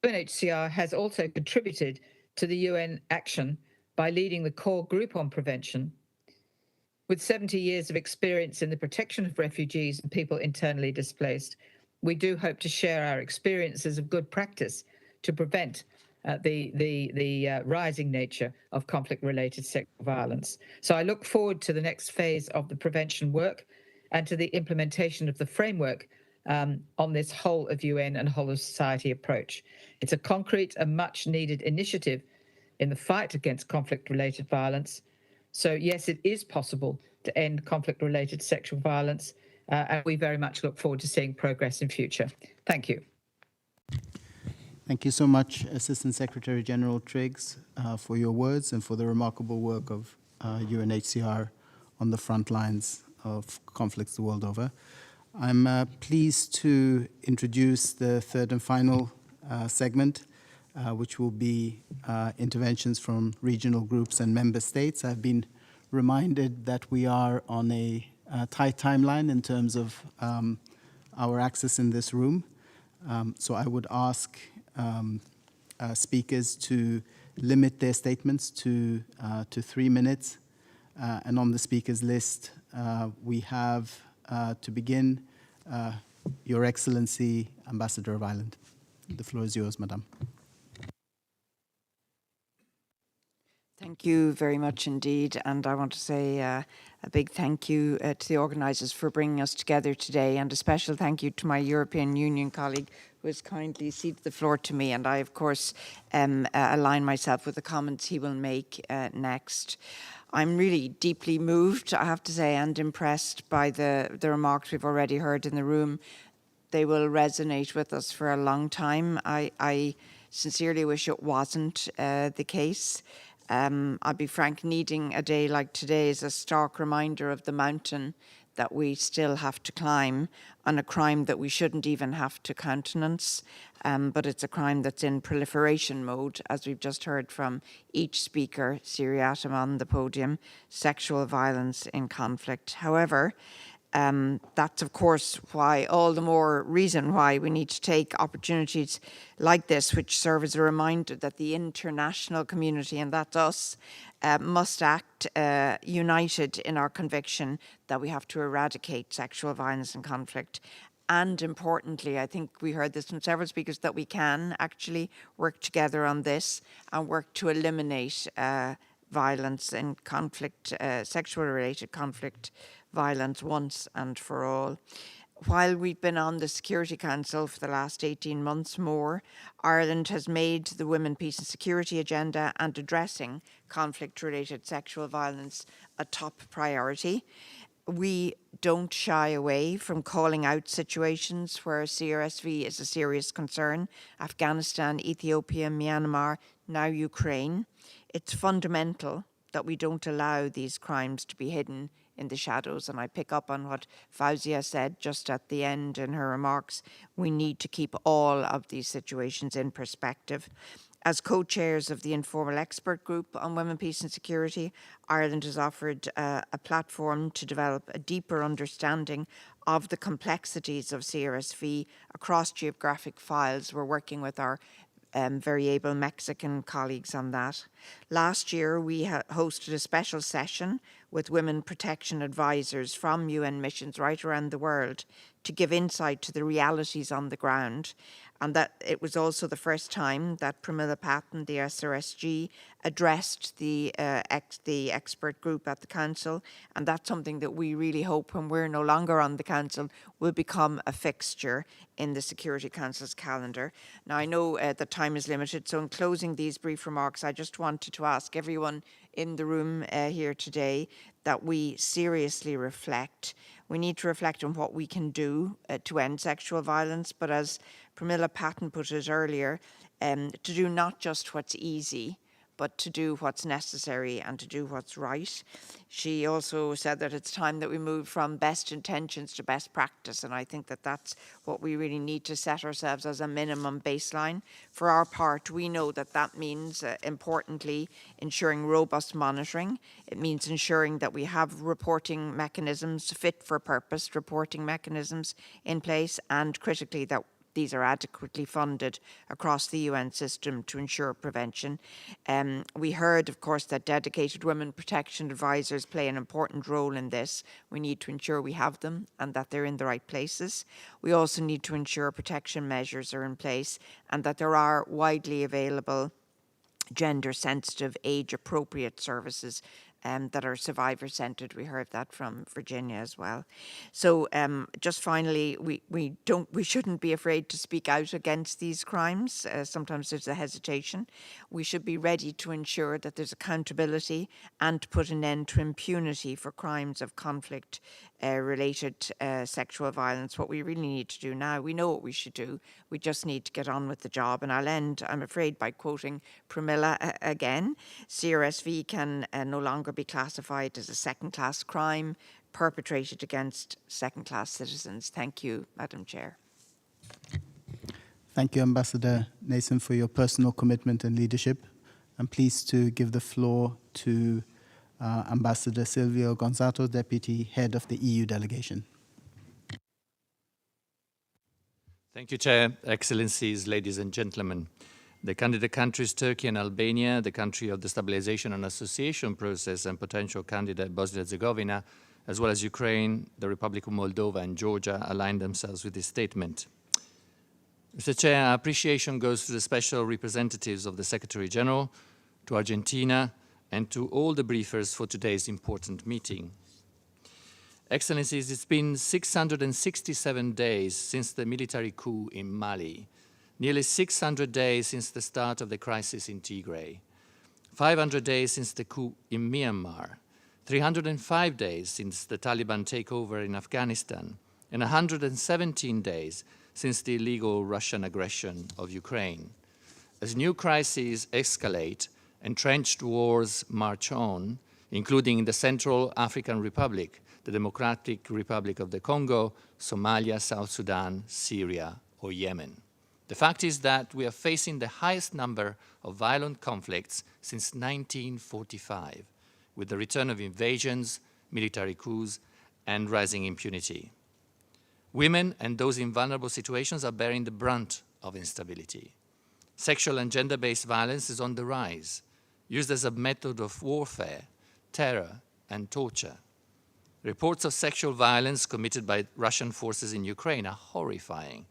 UNHCR has also contributed to the UN action by leading the core group on prevention. With 70 years of experience in the protection of refugees and people internally displaced, we do hope to share our experiences of good practice to prevent the rising nature of conflict-related sexual violence. So I look forward to the next phase of the prevention work and to the implementation of the framework on this whole of UN and whole of society approach. It's a concrete and much needed initiative in the fight against conflict-related violence. So yes, it is possible to end conflict-related sexual violence, and we very much look forward to seeing progress in future. Thank you. Thank you so much, Assistant Secretary General Triggs, for your words and for the remarkable work of UNHCR on the front lines of conflicts the world over. I'm pleased to introduce the third and final segment, which will be interventions from regional groups and member states. I've been reminded that we are on a tight timeline in terms of our access in this room. So I would ask speakers to limit their statements to 3 minutes. And on the speakers list, we have, to begin, Your Excellency, Ambassador of Ireland. The floor is yours, Madam. Thank you very much indeed. And I want to say a big thank you to the organisers for bringing us together today, and a special thank you to my European Union colleague who has kindly ceded the floor to me. And I, of course, align myself with the comments he will make next. I'm really deeply moved, I have to say, and impressed by the remarks we've already heard in the room. They will resonate with us for a long time. I sincerely wish it wasn't the case. I'll be frank, needing a day like today is a stark reminder of the mountain that we still have to climb on a crime that we shouldn't even have to countenance, but it's a crime that's in proliferation mode, as we've just heard from each speaker, seriatim on the podium, sexual violence in conflict. However, that's of course why, all the more reason why we need to take opportunities like this, which serve as a reminder that the international community, and that's us, must act united in our conviction that we have to eradicate sexual violence and conflict. And importantly, I think we heard this from several speakers, that we can actually work together on this and work to eliminate violence and conflict, sexual related conflict violence once and for all. While we've been on the Security Council for the last 18 months more, Ireland has made the Women, Peace and Security agenda and addressing conflict-related sexual violence a top priority. We don't shy away from calling out situations where CRSV is a serious concern: Afghanistan, Ethiopia, Myanmar, now Ukraine. It's fundamental that we don't allow these crimes to be hidden in the shadows. And I pick up on what Fauzia said just at the end in her remarks. We need to keep all of these situations in perspective. As co-chairs of the Informal Expert Group on Women, Peace and Security, Ireland has offered a platform to develop a deeper understanding of the complexities of CRSV across geographic files. We're working with our very able Mexican colleagues on that. Last year, we hosted a special session with women protection advisors from UN missions right around the world to give insight to the realities on the ground. And that it was also the first time that Pramila Patton, the SRSG, addressed the expert group at the Council. And that's something that we really hope, when we're no longer on the Council, will become a fixture in the Security Council's calendar. Now, I know that time is limited, so in closing these brief remarks, I just wanted to ask everyone in the room here today that we seriously reflect. We need to reflect on what we can do to end sexual violence, but as Pramila Patton put it earlier, to do not just what's easy, but to do what's necessary and to do what's right. She also said that it's time that we move from best intentions to best practice, and I think that that's what we really need to set ourselves as a minimum baseline. For our part, we know that that means, importantly, ensuring robust monitoring. It means ensuring that we have reporting mechanisms, fit for purpose reporting mechanisms in place, and critically that these are adequately funded across the UN system to ensure prevention. We heard, of course, that dedicated women protection advisors play an important role in this. We need to ensure we have them and that they're in the right places. We also need to ensure protection measures are in place and that there are widely available gender-sensitive, age-appropriate services that are survivor-centred. We heard that from Virginia as well. So just finally, we shouldn't be afraid to speak out against these crimes. Sometimes there's a hesitation. We should be ready to ensure that there's accountability and to put an end to impunity for crimes of conflict related sexual violence. What we really need to do now, we know what we should do, we just need to get on with the job. And I'll end, I'm afraid, by quoting Pramila again. CRSV can no longer be classified as a second-class crime perpetrated against second-class citizens. Thank you, Madam Chair. Thank you, Ambassador Nason, for your personal commitment and leadership. I'm pleased to give the floor to Ambassador Silvio Gonzato, Deputy Head of the EU Delegation. Thank you, Chair. Excellencies, ladies and gentlemen. The candidate countries Turkey and Albania, the country of the Stabilization and Association process, and potential candidate Bosnia-Herzegovina, as well as Ukraine, the Republic of Moldova, and Georgia, align themselves with this statement. Mr. Chair, our appreciation goes to the special representatives of the Secretary General, to Argentina, and to all the briefers for today's important meeting. Excellencies, it's been 667 days since the military coup in Mali, nearly 600 days since the start of the crisis in Tigray, 500 days since the coup in Myanmar, 305 days since the Taliban takeover in Afghanistan, and 117 days since the illegal Russian aggression of Ukraine. As new crises escalate, entrenched wars march on, including in the Central African Republic, the Democratic Republic of the Congo, Somalia, South Sudan, Syria, or Yemen. The fact is that we are facing the highest number of violent conflicts since 1945, with the return of invasions, military coups, and rising impunity. Women and those in vulnerable situations are bearing the brunt of instability. Sexual and gender-based violence is on the rise, used as a method of warfare, terror, and torture. Reports of sexual violence committed by Russian forces in Ukraine are horrifying,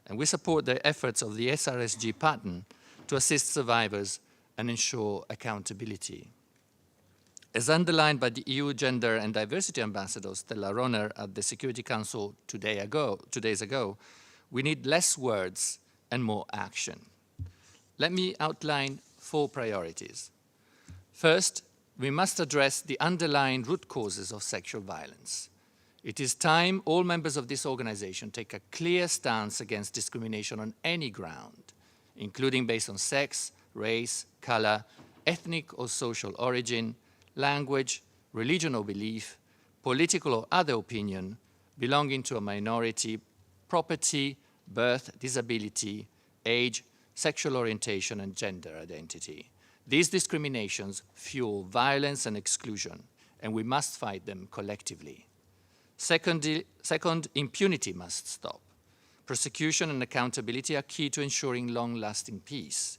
and we support the efforts of the SRSG pattern to assist survivors and ensure accountability. As underlined by the EU Gender and Diversity Ambassador Stella Rohner at the Security Council 2 days ago, we need less words and more action. Let me outline 4 priorities. First, we must address the underlying root causes of sexual violence. It is time all members of this organization take a clear stance against discrimination on any ground, including based on sex, race, color, ethnic or social origin, language, religion or belief, political or other opinion, belonging to a minority, property, birth, disability, age, sexual orientation, and gender identity. These discriminations fuel violence and exclusion, and we must fight them collectively. Second, impunity must stop. Prosecution and accountability are key to ensuring long-lasting peace.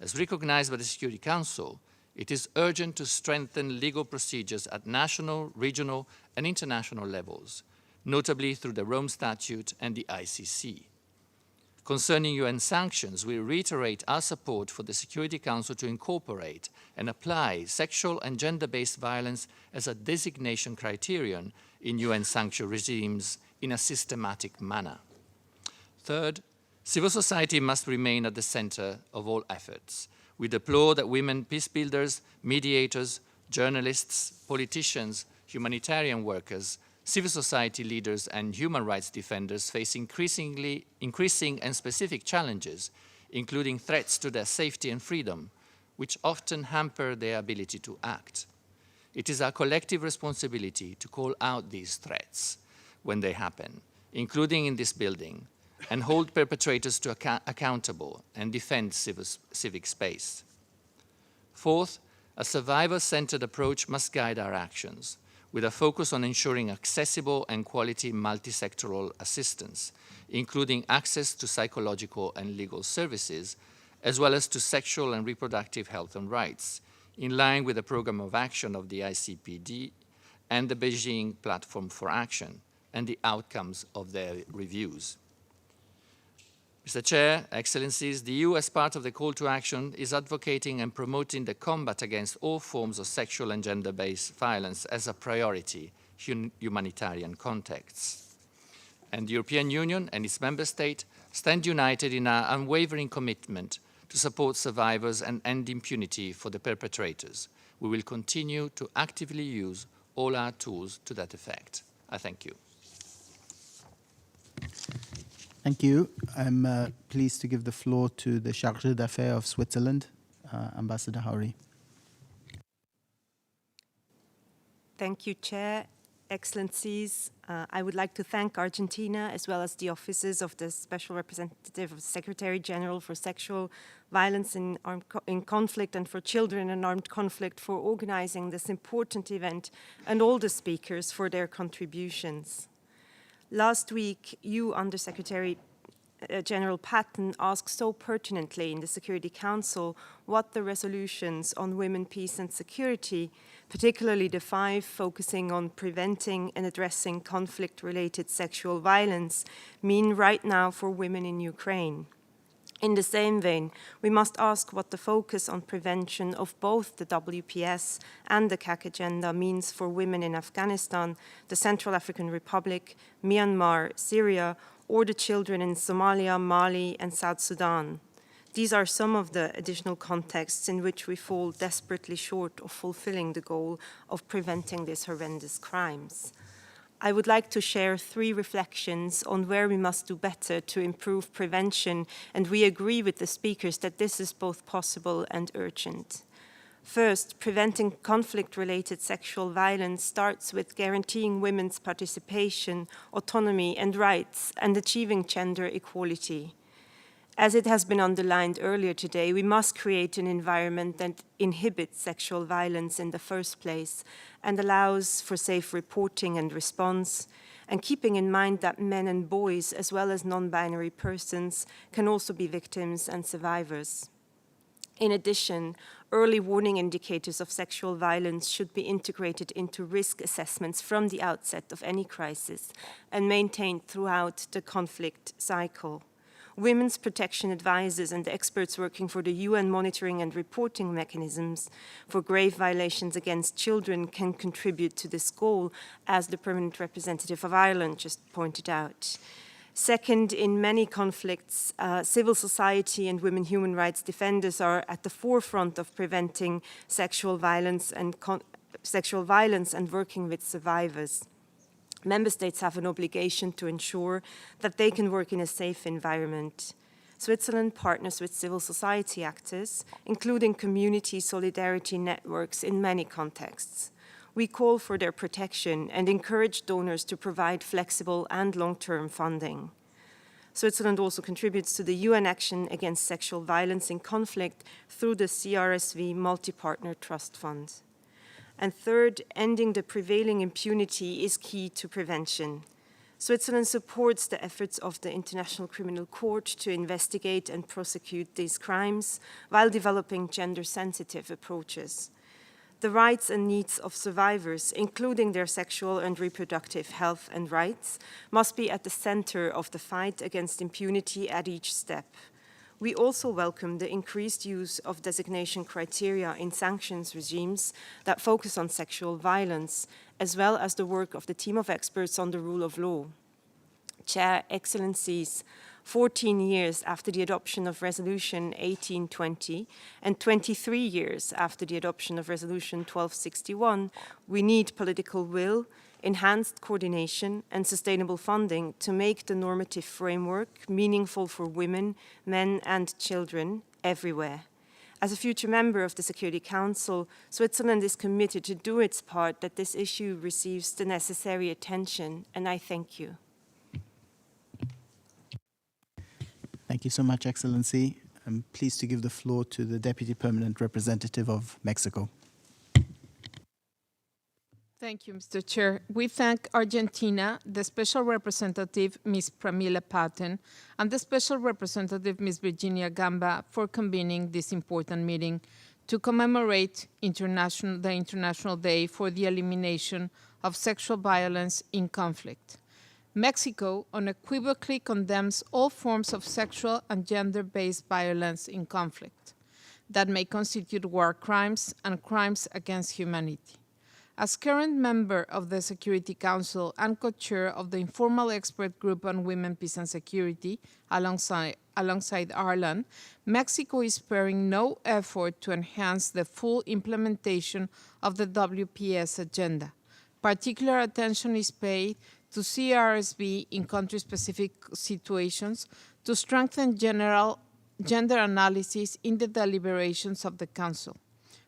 As recognized by the Security Council, it is urgent to strengthen legal procedures at national, regional, and international levels, notably through the Rome Statute and the ICC. Concerning UN sanctions, we reiterate our support for the Security Council to incorporate and apply sexual and gender-based violence as a designation criterion in UN sanction regimes in a systematic manner. Third, civil society must remain at the center of all efforts. We deplore that women peacebuilders, mediators, journalists, politicians, humanitarian workers, civil society leaders, and human rights defenders face increasing and specific challenges, including threats to their safety and freedom, which often hamper their ability to act. It is our collective responsibility to call out these threats when they happen, including in this building, and hold perpetrators to accountable and defend civic space. Fourth, a survivor-centered approach must guide our actions, with a focus on ensuring accessible and quality multi-sectoral assistance, including access to psychological and legal services, as well as to sexual and reproductive health and rights, in line with the program of action of the ICPD and the Beijing Platform for Action, and the outcomes of their reviews. Mr. Chair, Excellencies, the EU, as part of the call to action, is advocating and promoting the combat against all forms of sexual and gender-based violence as a priority in humanitarian contexts. And the European Union and its member states stand united in our unwavering commitment to support survivors and end impunity for the perpetrators. We will continue to actively use all our tools to that effect. I thank you. Thank you. I'm pleased to give the floor to the Chargé d'Affaires of Switzerland, Ambassador Howry. Thank you, Chair. Excellencies, I would like to thank Argentina as well as the offices of the Special Representative of the Secretary General for Sexual Violence in Conflict and for Children in Armed Conflict for organizing this important event, and all the speakers for their contributions. Last week, you, Undersecretary General Patton, asked so pertinently in the Security Council what the resolutions on women, peace and security, particularly the 5 focusing on preventing and addressing conflict-related sexual violence, mean right now for women in Ukraine. In the same vein, we must ask what the focus on prevention of both the WPS and the CAC agenda means for women in Afghanistan, the Central African Republic, Myanmar, Syria, or the children in Somalia, Mali, and South Sudan. These are some of the additional contexts in which we fall desperately short of fulfilling the goal of preventing these horrendous crimes. I would like to share 3 reflections on where we must do better to improve prevention, and we agree with the speakers that this is both possible and urgent. First, preventing conflict-related sexual violence starts with guaranteeing women's participation, autonomy, and rights, and achieving gender equality. As it has been underlined earlier today, we must create an environment that inhibits sexual violence in the first place and allows for safe reporting and response, and keeping in mind that men and boys, as well as non-binary persons, can also be victims and survivors. In addition, early warning indicators of sexual violence should be integrated into risk assessments from the outset of any crisis and maintained throughout the conflict cycle. Women's protection advisors and experts working for the UN monitoring and reporting mechanisms for grave violations against children can contribute to this goal, as the permanent representative of Ireland just pointed out. Second, in many conflicts, civil society and women human rights defenders are at the forefront of preventing sexual violence and working with survivors. Member states have an obligation to ensure that they can work in a safe environment. Switzerland partners with civil society actors, including community solidarity networks in many contexts. We call for their protection and encourage donors to provide flexible and long-term funding. Switzerland also contributes to the UN action against sexual violence in conflict through the CRSV Multi-Partner Trust Fund. And third, ending the prevailing impunity is key to prevention. Switzerland supports the efforts of the International Criminal Court to investigate and prosecute these crimes while developing gender-sensitive approaches. The rights and needs of survivors, including their sexual and reproductive health and rights, must be at the center of the fight against impunity at each step. We also welcome the increased use of designation criteria in sanctions regimes that focus on sexual violence, as well as the work of the team of experts on the rule of law. Chair, Excellencies, 14 years after the adoption of Resolution 1820 and 23 years after the adoption of Resolution 1261, we need political will, enhanced coordination, and sustainable funding to make the normative framework meaningful for women, men, and children everywhere. As a future member of the Security Council, Switzerland is committed to do its part that this issue receives the necessary attention, and I thank you. Thank you so much, Excellency. I'm pleased to give the floor to the Deputy Permanent Representative of Mexico. Thank you, Mr. Chair. We thank Argentina, the Special Representative, Ms. Pramila Patton, and the Special Representative, Ms. Virginia Gamba, for convening this important meeting to commemorate the International Day for the Elimination of Sexual Violence in Conflict. Mexico unequivocally condemns all forms of sexual and gender-based violence in conflict that may constitute war crimes and crimes against humanity. As current member of the Security Council and co-chair of the Informal Expert Group on Women, Peace and Security, alongside Ireland, Mexico is sparing no effort to enhance the full implementation of the WPS agenda. Particular attention is paid to CRSV in country-specific situations to strengthen general gender analysis in the deliberations of the Council.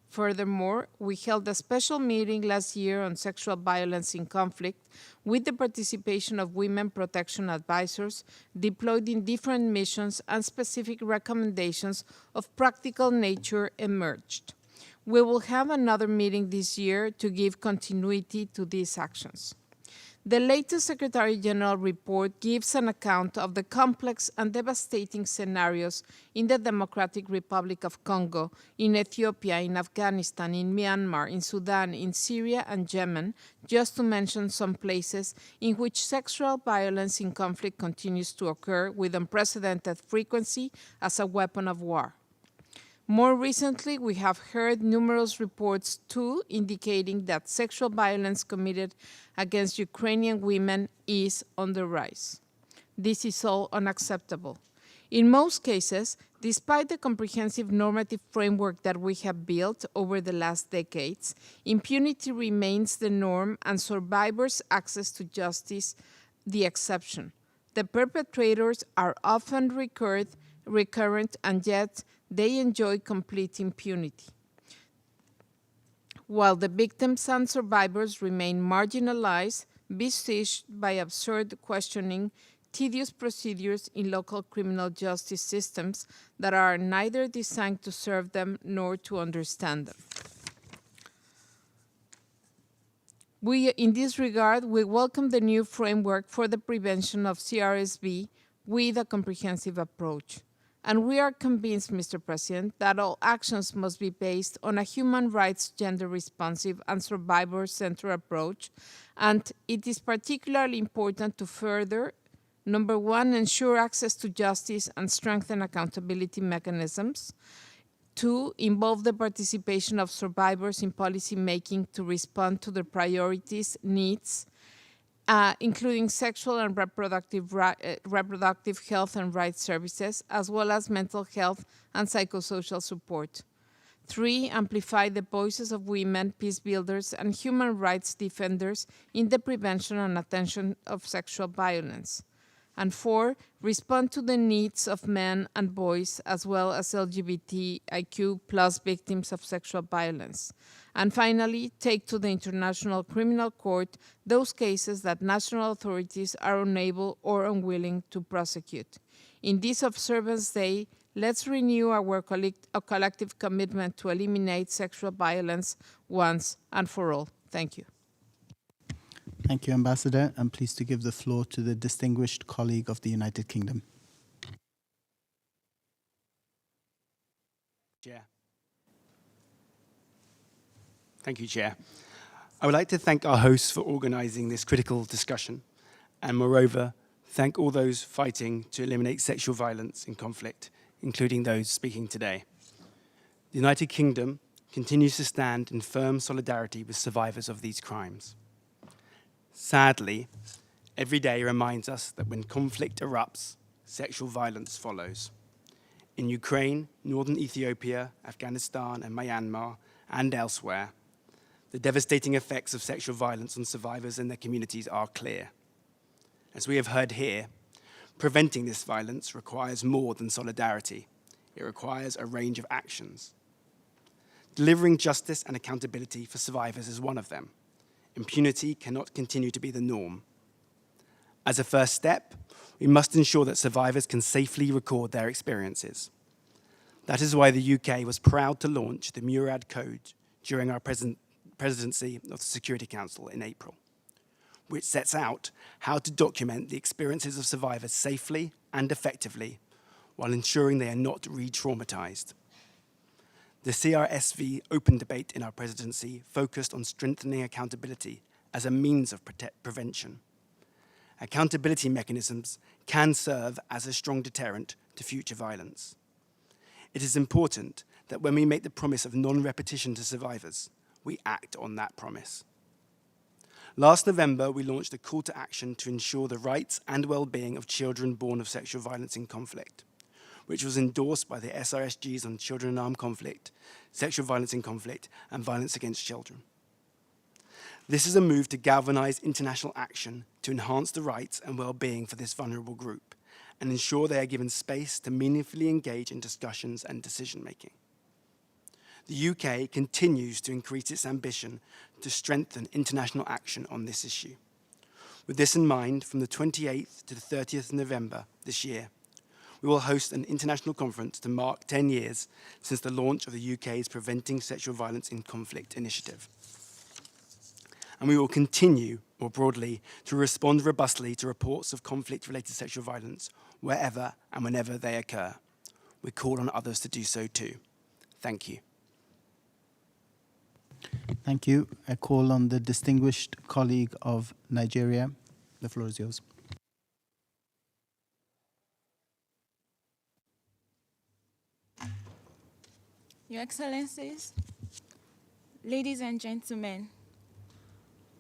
Furthermore, we held a special meeting last year on sexual violence in conflict with the participation of women protection advisors deployed in different missions, and specific recommendations of practical nature emerged. We will have another meeting this year to give continuity to these actions. The latest Secretary General report gives an account of the complex and devastating scenarios in the Democratic Republic of Congo, in Ethiopia, in Afghanistan, in Myanmar, in Sudan, in Syria, and Yemen, just to mention some places in which sexual violence in conflict continues to occur with unprecedented frequency as a weapon of war. More recently, we have heard numerous reports too indicating that sexual violence committed against Ukrainian women is on the rise. This is all unacceptable. In most cases, despite the comprehensive normative framework that we have built over the last decades, impunity remains the norm and survivors' access to justice the exception. The perpetrators are often recurrent, and yet they enjoy complete impunity. While the victims and survivors remain marginalized, besieged by absurd questioning, tedious procedures in local criminal justice systems that are neither designed to serve them nor to understand them. In this regard, we welcome the new framework for the prevention of CRSV with a comprehensive approach. And we are convinced, Mr. President, that all actions must be based on a human rights, gender-responsive, and survivor-centered approach. And it is particularly important to further, number one, ensure access to justice and strengthen accountability mechanisms. Two, involve the participation of survivors in policy making to respond to their priorities, needs, including sexual and reproductive health and rights services, as well as mental health and psychosocial support. Three, amplify the voices of women, peace builders, and human rights defenders in the prevention and attention of sexual violence. And four, respond to the needs of men and boys, as well as LGBTIQ plus victims of sexual violence. And finally, take to the International Criminal Court those cases that national authorities are unable or unwilling to prosecute. In this Observance Day, let's renew our collective commitment to eliminate sexual violence once and for all. Thank you. Thank you, Ambassador. I'm pleased to give the floor to the distinguished colleague of the United Kingdom. Chair. Thank you, Chair. I would like to thank our hosts for organising this critical discussion, and moreover, thank all those fighting to eliminate sexual violence in conflict, including those speaking today. The United Kingdom continues to stand in firm solidarity with survivors of these crimes. Sadly, every day reminds us that when conflict erupts, sexual violence follows. In Ukraine, northern Ethiopia, Afghanistan, and Myanmar, and elsewhere, the devastating effects of sexual violence on survivors and their communities are clear. As we have heard here, preventing this violence requires more than solidarity. It requires a range of actions. Delivering justice and accountability for survivors is one of them. Impunity cannot continue to be the norm. As a first step, we must ensure that survivors can safely record their experiences. That is why the UK was proud to launch the Murad Code during our presidency of the Security Council in April, which sets out how to document the experiences of survivors safely and effectively while ensuring they are not re-traumatized. The CRSV open debate in our presidency focused on strengthening accountability as a means of prevention. Accountability mechanisms can serve as a strong deterrent to future violence. It is important that when we make the promise of non-repetition to survivors, we act on that promise. Last November, we launched a call to action to ensure the rights and well-being of children born of sexual violence in conflict, which was endorsed by the SRSGs on children in armed conflict, sexual violence in conflict, and violence against children. This is a move to galvanize international action to enhance the rights and well-being for this vulnerable group and ensure they are given space to meaningfully engage in discussions and decision-making. The UK continues to increase its ambition to strengthen international action on this issue. With this in mind, from the 28th to the 30th of November this year, we will host an international conference to mark 10 years since the launch of the UK's Preventing Sexual Violence in Conflict initiative. And we will continue, more broadly, to respond robustly to reports of conflict-related sexual violence wherever and whenever they occur. We call on others to do so too. Thank you. Thank you. I call on the distinguished colleague of Nigeria. The floor is yours. Your Excellencies, ladies and gentlemen,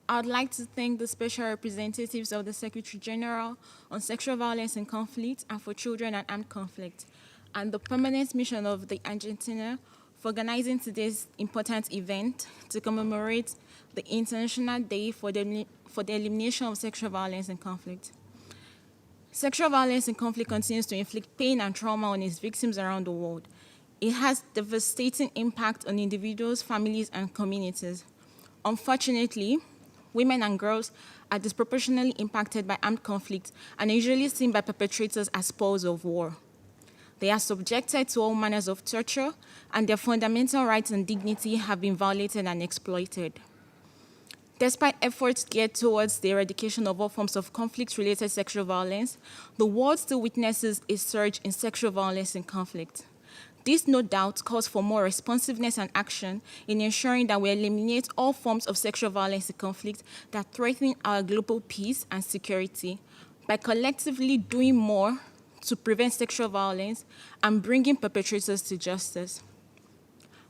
I would like to thank the special representatives of the Secretary General on Sexual Violence in Conflict and for Children and Armed Conflict, and the permanent mission of the Argentina for organizing today's important event to commemorate the International Day for the Elimination of Sexual Violence in Conflict. Sexual violence in conflict continues to inflict pain and trauma on its victims around the world. It has devastating impact on individuals, families, and communities. Unfortunately, women and girls are disproportionately impacted by armed conflict and are usually seen by perpetrators as spoils of war. They are subjected to all manners of torture, and their fundamental rights and dignity have been violated and exploited. Despite efforts geared towards the eradication of all forms of conflict-related sexual violence, the world still witnesses a surge in sexual violence in conflict. This, no doubt, calls for more responsiveness and action in ensuring that we eliminate all forms of sexual violence in conflict that threaten our global peace and security by collectively doing more to prevent sexual violence and bringing perpetrators to justice.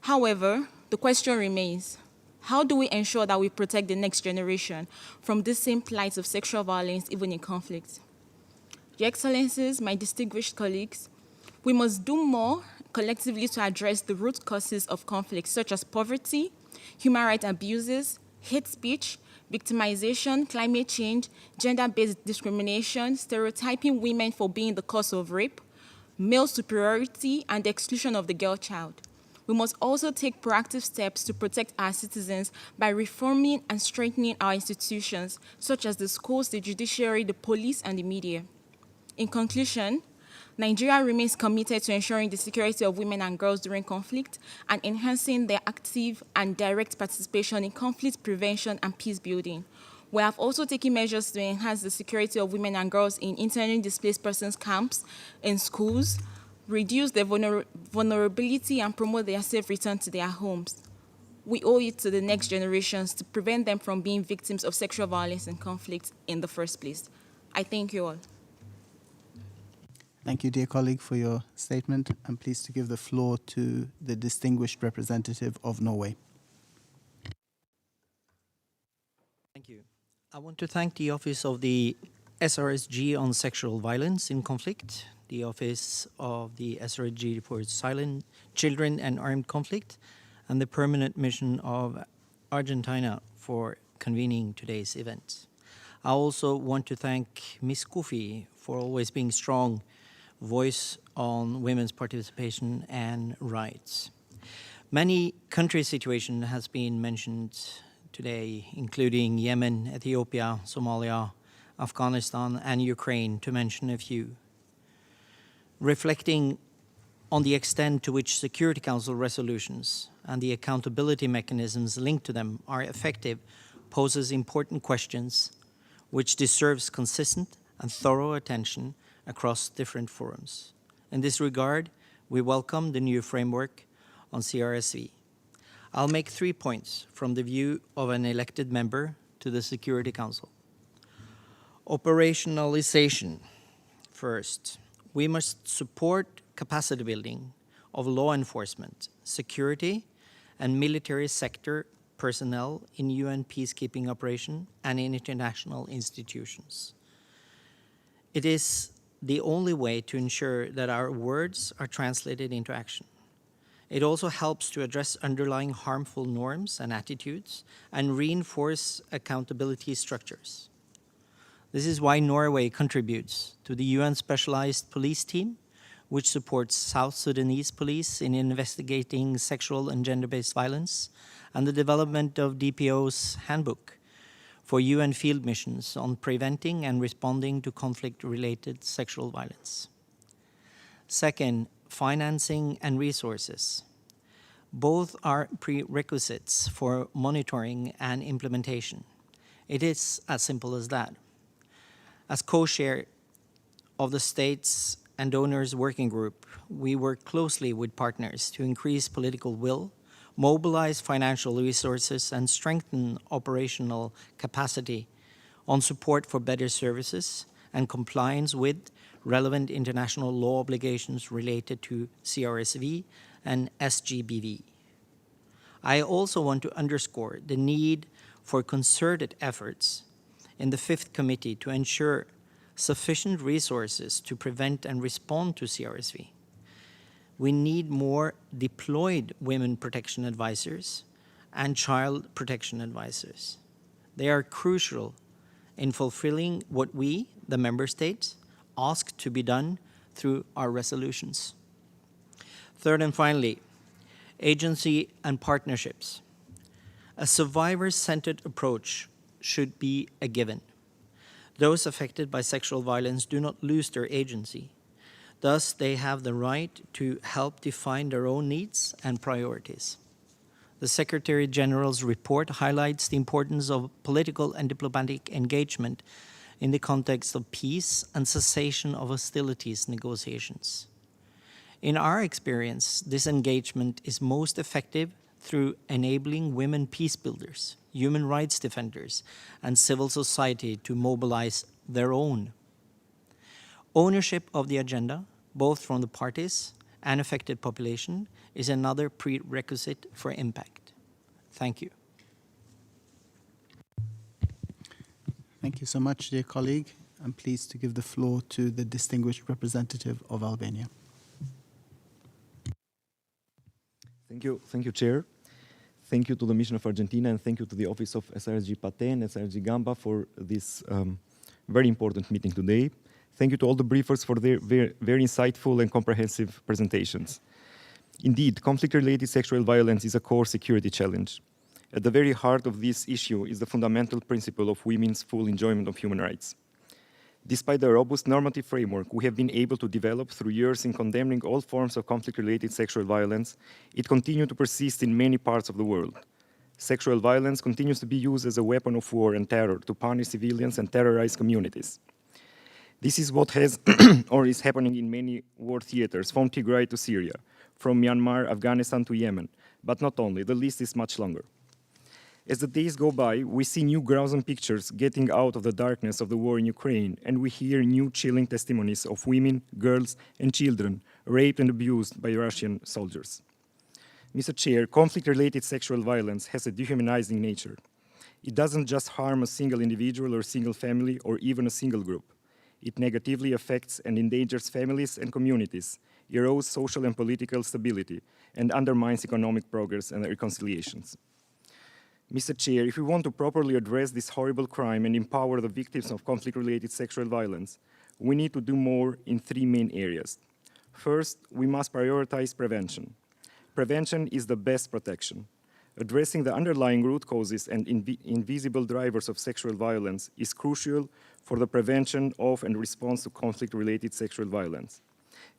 However, the question remains, how do we ensure that we protect the next generation from this same plight of sexual violence, even in conflict? Your Excellencies, my distinguished colleagues, we must do more collectively to address the root causes of conflict, such as poverty, human rights abuses, hate speech, victimization, climate change, gender-based discrimination, stereotyping women for being the cause of rape, male superiority, and the exclusion of the girl child. We must also take proactive steps to protect our citizens by reforming and strengthening our institutions, such as the schools, the judiciary, the police, and the media. In conclusion, Nigeria remains committed to ensuring the security of women and girls during conflict and enhancing their active and direct participation in conflict prevention and peace building. We have also taken measures to enhance the security of women and girls in internally displaced persons camps, in schools, reduce their vulnerability, and promote their safe return to their homes. We owe it to the next generations to prevent them from being victims of sexual violence and conflict in the first place. I thank you all. Thank you, dear colleague, for your statement. I'm pleased to give the floor to the distinguished representative of Norway. Thank you. I want to thank the Office of the SRSG on Sexual Violence in Conflict, the Office of the SRSG for Silent Children and Armed Conflict, and the Permanent Mission of Argentina for convening today's event. I also want to thank Ms. Kofi for always being strong voice on women's participation and rights. Many country situations has been mentioned today, including Yemen, Ethiopia, Somalia, Afghanistan, and Ukraine, to mention a few. Reflecting on the extent to which Security Council resolutions and the accountability mechanisms linked to them are effective poses important questions which deserves consistent and thorough attention across different forums. In this regard, we welcome the new framework on CRSV. I'll make 3 points from the view of an elected member to the Security Council. Operationalization. First, we must support capacity building of law enforcement, security, and military sector personnel in UN peacekeeping operation and in international institutions. It is the only way to ensure that our words are translated into action. It also helps to address underlying harmful norms and attitudes and reinforce accountability structures. This is why Norway contributes to the UN Specialized Police Team, which supports South Sudanese police in investigating sexual and gender-based violence, and the development of DPO's handbook for UN field missions on preventing and responding to conflict-related sexual violence. Second, financing and resources. Both are prerequisites for monitoring and implementation. It is as simple as that. As co-chair of the States and Donors Working Group, we work closely with partners to increase political will, mobilize financial resources, and strengthen operational capacity on support for better services and compliance with relevant international law obligations related to CRSV and SGBV. I also want to underscore the need for concerted efforts in the Fifth Committee to ensure sufficient resources to prevent and respond to CRSV. We need more deployed women protection advisors and child protection advisors. They are crucial in fulfilling what we, the member states, ask to be done through our resolutions. Third and finally, agency and partnerships. A survivor-centered approach should be a given. Those affected by sexual violence do not lose their agency. Thus, they have the right to help define their own needs and priorities. The Secretary General's report highlights the importance of political and diplomatic engagement in the context of peace and cessation of hostilities negotiations. In our experience, this engagement is most effective through enabling women peace builders, human rights defenders, and civil society to mobilize their own. Ownership of the agenda, both from the parties and affected population, is another prerequisite for impact. Thank you. Thank you so much, dear colleague. I'm pleased to give the floor to the distinguished representative of Albania. Thank you, Chair. Thank you to the Mission of Argentina, and thank you to the Office of SRSG Pate and SRSG Gamba for this very important meeting today. Thank you to all the briefers for their very insightful and comprehensive presentations. Indeed, conflict-related sexual violence is a core security challenge. At the very heart of this issue is the fundamental principle of women's full enjoyment of human rights. Despite the robust normative framework we have been able to develop through years in condemning all forms of conflict-related sexual violence, it continues to persist in many parts of the world. Sexual violence continues to be used as a weapon of war and terror to punish civilians and terrorize communities. This is what has or is happening in many war theaters, from Tigray to Syria, from Myanmar, Afghanistan to Yemen, but not only, the list is much longer. As the days go by, we see new gruesome pictures getting out of the darkness of the war in Ukraine, and we hear new chilling testimonies of women, girls, and children raped and abused by Russian soldiers. Mr. Chair, conflict-related sexual violence has a dehumanizing nature. It doesn't just harm a single individual or single family or even a single group. It negatively affects and endangers families and communities, erodes social and political stability, and undermines economic progress and reconciliations. Mr. Chair, if we want to properly address this horrible crime and empower the victims of conflict-related sexual violence, we need to do more in three main areas. First, we must prioritize prevention. Prevention is the best protection. Addressing the underlying root causes and invisible drivers of sexual violence is crucial for the prevention of and response to conflict-related sexual violence.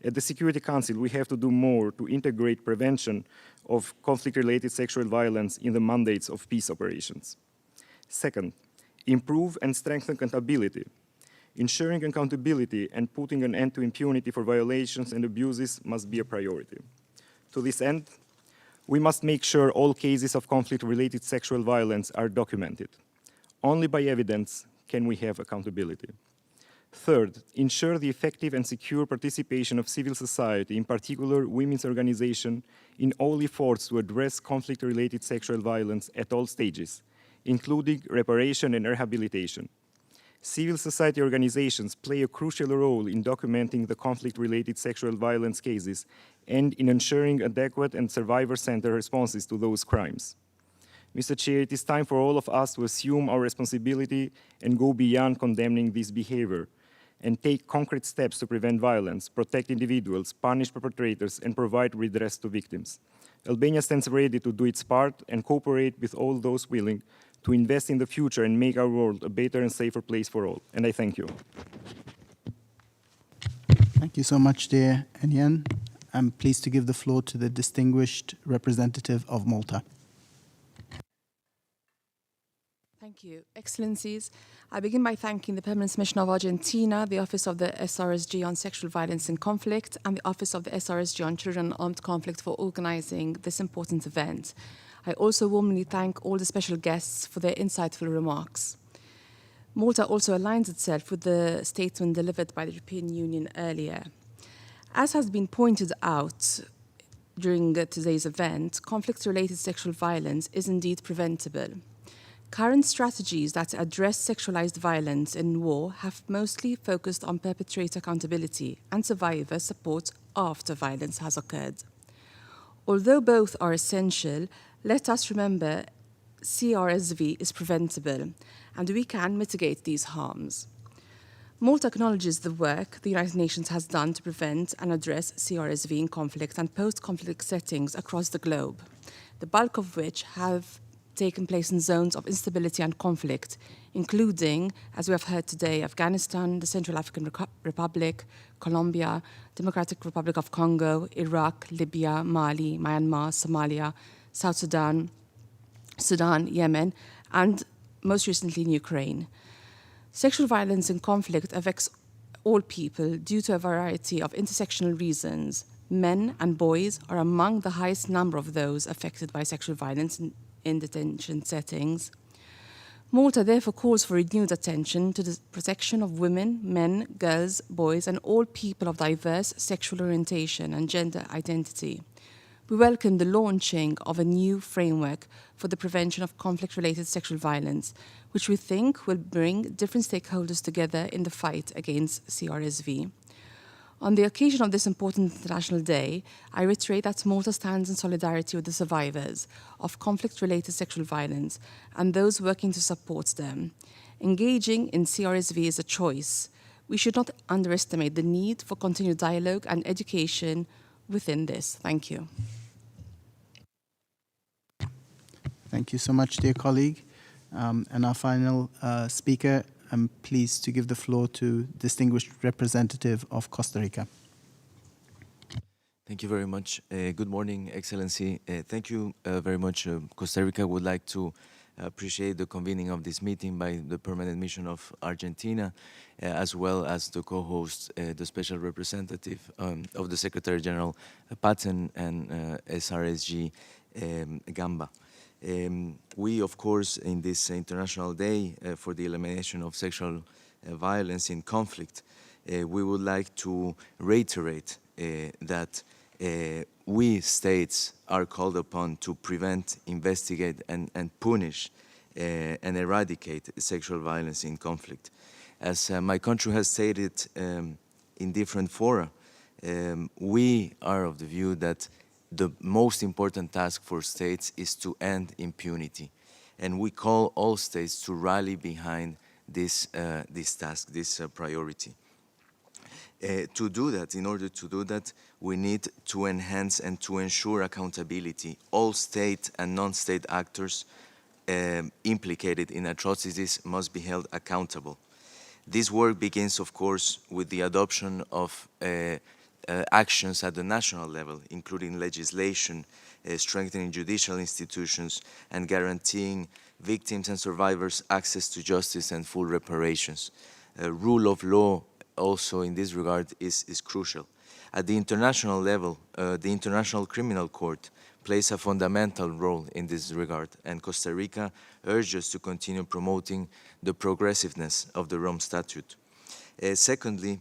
At the Security Council, we have to do more to integrate prevention of conflict-related sexual violence in the mandates of peace operations. Second, improve and strengthen accountability. Ensuring accountability and putting an end to impunity for violations and abuses must be a priority. To this end, we must make sure all cases of conflict-related sexual violence are documented. Only by evidence can we have accountability. Third, ensure the effective and secure participation of civil society, in particular women's organizations, in all efforts to address conflict-related sexual violence at all stages, including reparation and rehabilitation. Civil society organizations play a crucial role in documenting the conflict-related sexual violence cases and in ensuring adequate and survivor-centered responses to those crimes. Mr. Chair, it is time for all of us to assume our responsibility and go beyond condemning this behavior and take concrete steps to prevent violence, protect individuals, punish perpetrators, and provide redress to victims. Albania stands ready to do its part and cooperate with all those willing to invest in the future and make our world a better and safer place for all. And I thank you. Thank you so much, dear Enyan. I'm pleased to give the floor to the distinguished representative of Malta. Thank you. Excellencies, I begin by thanking the Permanent Mission of Argentina, the Office of the SRSG on Sexual Violence and Conflict, and the Office of the SRSG on Children and Armed Conflict for organizing this important event. I also warmly thank all the special guests for their insightful remarks. Malta also aligns itself with the statement delivered by the European Union earlier. As has been pointed out during today's event, conflict-related sexual violence is indeed preventable. Current strategies that address sexualized violence in war have mostly focused on perpetrator accountability and survivor support after violence has occurred. Although both are essential, let us remember CRSV is preventable, and we can mitigate these harms. Malta acknowledges the work the United Nations has done to prevent and address CRSV in conflict and post-conflict settings across the globe, the bulk of which have taken place in zones of instability and conflict, including, as we have heard today, Afghanistan, the Central African Republic, Colombia, Democratic Republic of Congo, Iraq, Libya, Mali, Myanmar, Somalia, South Sudan, Yemen, and most recently in Ukraine. Sexual violence in conflict affects all people due to a variety of intersectional reasons. Men and boys are among the highest number of those affected by sexual violence in detention settings. Malta therefore calls for renewed attention to the protection of women, men, girls, boys, and all people of diverse sexual orientation and gender identity. We welcome the launching of a new framework for the prevention of conflict-related sexual violence, which we think will bring different stakeholders together in the fight against CRSV. On the occasion of this important International Day, I reiterate that Malta stands in solidarity with the survivors of conflict-related sexual violence and those working to support them. Engaging in CRSV is a choice. We should not underestimate the need for continued dialogue and education within this. Thank you. Thank you so much, dear colleague. And our final speaker, I'm pleased to give the floor to distinguished representative of Costa Rica. Thank you very much. Good morning, Excellency. Thank you very much. Costa Rica would like to appreciate the convening of this meeting by the Permanent Mission of Argentina, as well as the co-host, the Special Representative of the Secretary General Patton and SRSG Gamba. We, of course, in this International Day for the Elimination of Sexual Violence in Conflict, we would like to reiterate that we states are called upon to prevent, investigate, and punish and eradicate sexual violence in conflict. As my country has stated in different fora, we are of the view that the most important task for states is to end impunity. And we call all states to rally behind this task, this priority. To do that, in order to do that, we need to enhance and to ensure accountability. All state and non-state actors implicated in atrocities must be held accountable. This work begins, of course, with the adoption of actions at the national level, including legislation, strengthening judicial institutions, and guaranteeing victims and survivors access to justice and full reparations. Rule of law also in this regard is crucial. At the international level, the International Criminal Court plays a fundamental role in this regard, and Costa Rica urges to continue promoting the progressiveness of the Rome Statute. Secondly,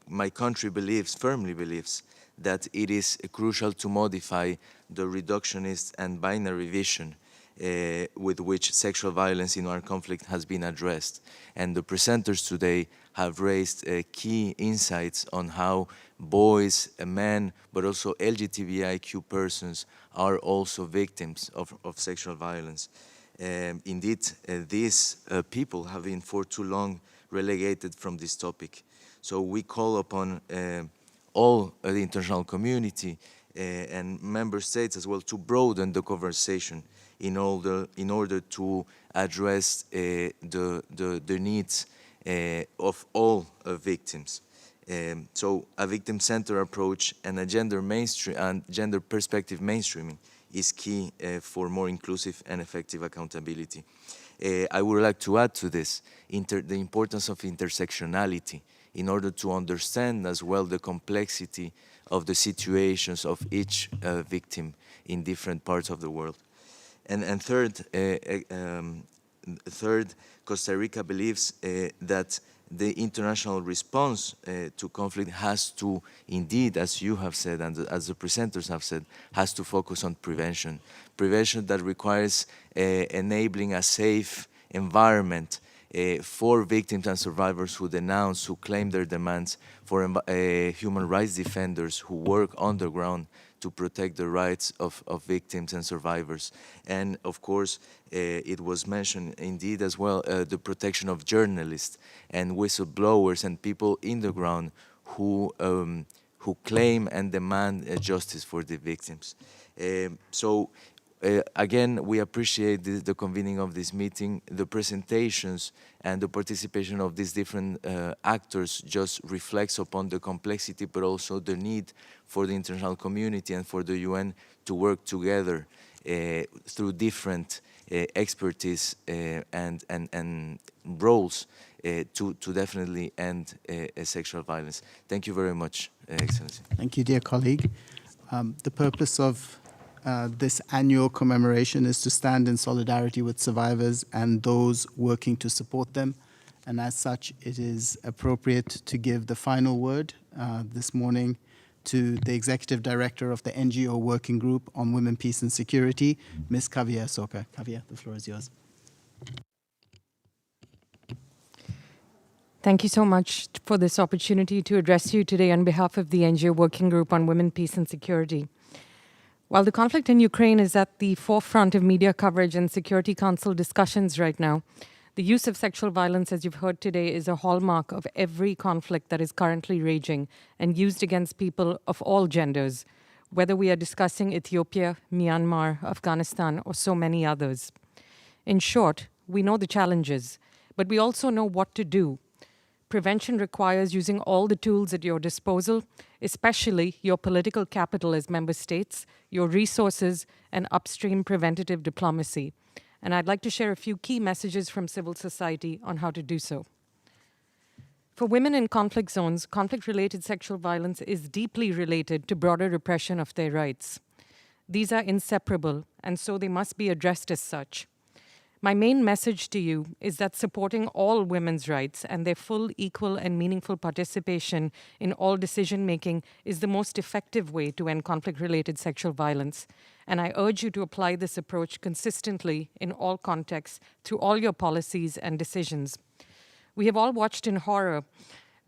my country firmly believes that it is crucial to modify the reductionist and binary vision with which sexual violence in our conflict has been addressed. And the presenters today have raised key insights on how boys, men, but also LGBTIQ persons are also victims of sexual violence. Indeed, these people have been for too long relegated from this topic. So we call upon all the international community and member states as well to broaden the conversation in order to address the needs of all victims. So a victim-centered approach and a gender perspective mainstreaming is key for more inclusive and effective accountability. I would like to add to this the importance of intersectionality in order to understand as well the complexity of the situations of each victim in different parts of the world. And third, Costa Rica believes that the international response to conflict has to, indeed, as you have said and as the presenters have said, has to focus on prevention. Prevention that requires enabling a safe environment for victims and survivors who denounce, who claim their demands, for human rights defenders who work underground to protect the rights of victims and survivors. And of course, it was mentioned indeed as well, the protection of journalists and whistleblowers and people in the ground who claim and demand justice for the victims. Again, we appreciate the convening of this meeting. The presentations and the participation of these different actors just reflects upon the complexity, but also the need for the international community and for the UN to work together through different expertise and roles to definitely end sexual violence. Thank you very much, Excellency. Thank you, dear colleague. The purpose of this annual commemoration is to stand in solidarity with survivors and those working to support them. And as such, it is appropriate to give the final word this morning to the Executive Director of the NGO Working Group on Women, Peace and Security, Ms. Kavya Soka. Kavya, the floor is yours. Thank you so much for this opportunity to address you today on behalf of the NGO Working Group on Women, Peace and Security. While the conflict in Ukraine is at the forefront of media coverage and Security Council discussions right now, the use of sexual violence, as you've heard today, is a hallmark of every conflict that is currently raging and used against people of all genders, whether we are discussing Ethiopia, Myanmar, Afghanistan, or so many others. In short, we know the challenges, but we also know what to do. Prevention requires using all the tools at your disposal, especially your political capital as member states, your resources, and upstream preventative diplomacy. And I'd like to share a few key messages from civil society on how to do so. For women in conflict zones, conflict-related sexual violence is deeply related to broader repression of their rights. These are inseparable, and so they must be addressed as such. My main message to you is that supporting all women's rights and their full, equal, and meaningful participation in all decision-making is the most effective way to end conflict-related sexual violence. And I urge you to apply this approach consistently in all contexts through all your policies and decisions. We have all watched in horror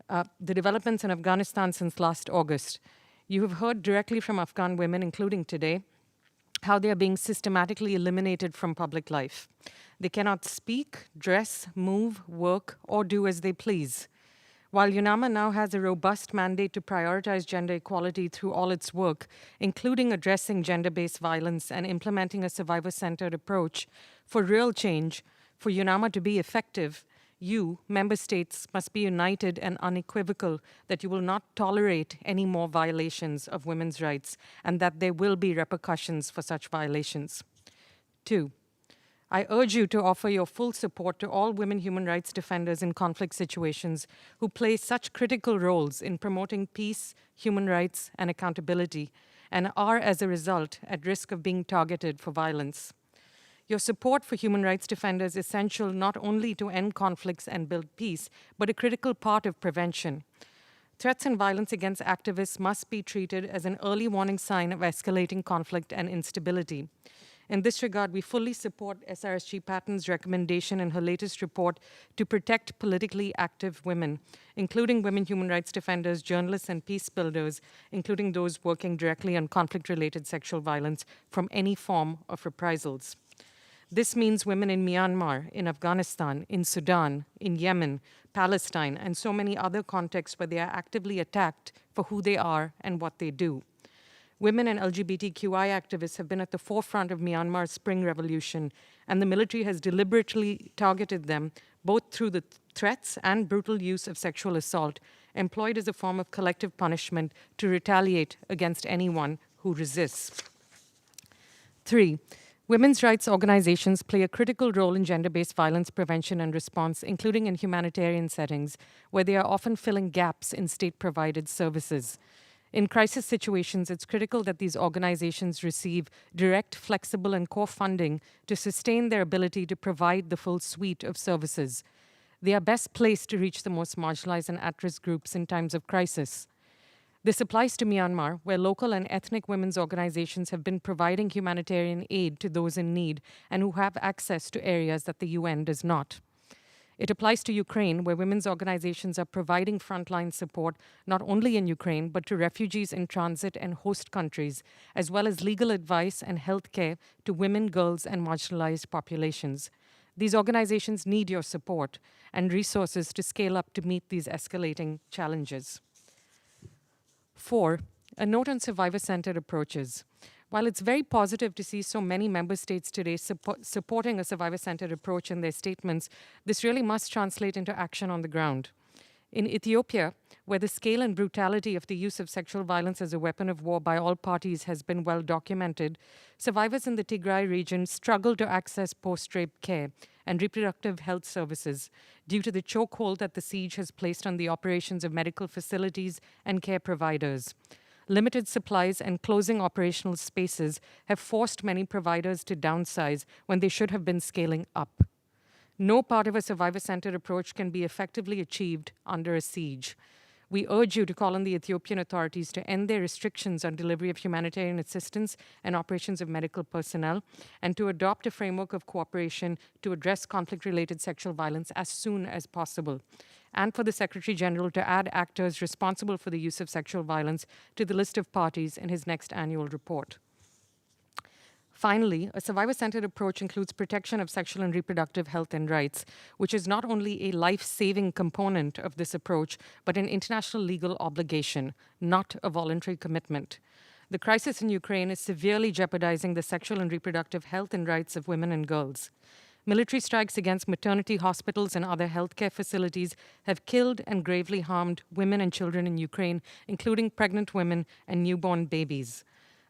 the developments in Afghanistan since last August. You have heard directly from Afghan women, including today, how they are being systematically eliminated from public life. They cannot speak, dress, move, work, or do as they please. While UNAMA now has a robust mandate to prioritize gender equality through all its work, including addressing gender-based violence and implementing a survivor-centered approach, for real change, for UNAMA to be effective, you, member states, must be united and unequivocal that you will not tolerate any more violations of women's rights and that there will be repercussions for such violations. 2, I urge you to offer your full support to all women human rights defenders in conflict situations who play such critical roles in promoting peace, human rights, and accountability, and are, as a result, at risk of being targeted for violence. Your support for human rights defenders is essential not only to end conflicts and build peace, but a critical part of prevention. Threats and violence against activists must be treated as an early warning sign of escalating conflict and instability. In this regard, we fully support SRSG Patton's recommendation in her latest report to protect politically active women, including women human rights defenders, journalists, and peace builders, including those working directly on conflict-related sexual violence, from any form of reprisals. This means women in Myanmar, in Afghanistan, in Sudan, in Yemen, Palestine, and so many other contexts where they are actively attacked for who they are and what they do. Women and LGBTQI activists have been at the forefront of Myanmar's Spring Revolution, and the military has deliberately targeted them, both through the threats and brutal use of sexual assault, employed as a form of collective punishment to retaliate against anyone who resists. 3. Women's rights organizations play a critical role in gender-based violence prevention and response, including in humanitarian settings, where they are often filling gaps in state-provided services. In crisis situations, it's critical that these organizations receive direct, flexible, and core funding to sustain their ability to provide the full suite of services. They are best placed to reach the most marginalized and at-risk groups in times of crisis. This applies to Myanmar, where local and ethnic women's organizations have been providing humanitarian aid to those in need and who have access to areas that the UN does not. It applies to Ukraine, where women's organizations are providing frontline support not only in Ukraine, but to refugees in transit and host countries, as well as legal advice and health care to women, girls, and marginalized populations. These organizations need your support and resources to scale up to meet these escalating challenges. 4. A note on survivor-centered approaches. While it's very positive to see so many member states today supporting a survivor-centered approach in their statements, this really must translate into action on the ground. In Ethiopia, where the scale and brutality of the use of sexual violence as a weapon of war by all parties has been well documented, survivors in the Tigray region struggle to access post-rape care and reproductive health services due to the chokehold that the siege has placed on the operations of medical facilities and care providers. Limited supplies and closing operational spaces have forced many providers to downsize when they should have been scaling up. No part of a survivor-centered approach can be effectively achieved under a siege. We urge you to call on the Ethiopian authorities to end their restrictions on delivery of humanitarian assistance and operations of medical personnel, and to adopt a framework of cooperation to address conflict-related sexual violence as soon as possible, and for the Secretary General to add actors responsible for the use of sexual violence to the list of parties in his next annual report. Finally, a survivor-centered approach includes protection of sexual and reproductive health and rights, which is not only a life-saving component of this approach, but an international legal obligation, not a voluntary commitment. The crisis in Ukraine is severely jeopardizing the sexual and reproductive health and rights of women and girls. Military strikes against maternity hospitals and other healthcare facilities have killed and gravely harmed women and children in Ukraine, including pregnant women and newborn babies.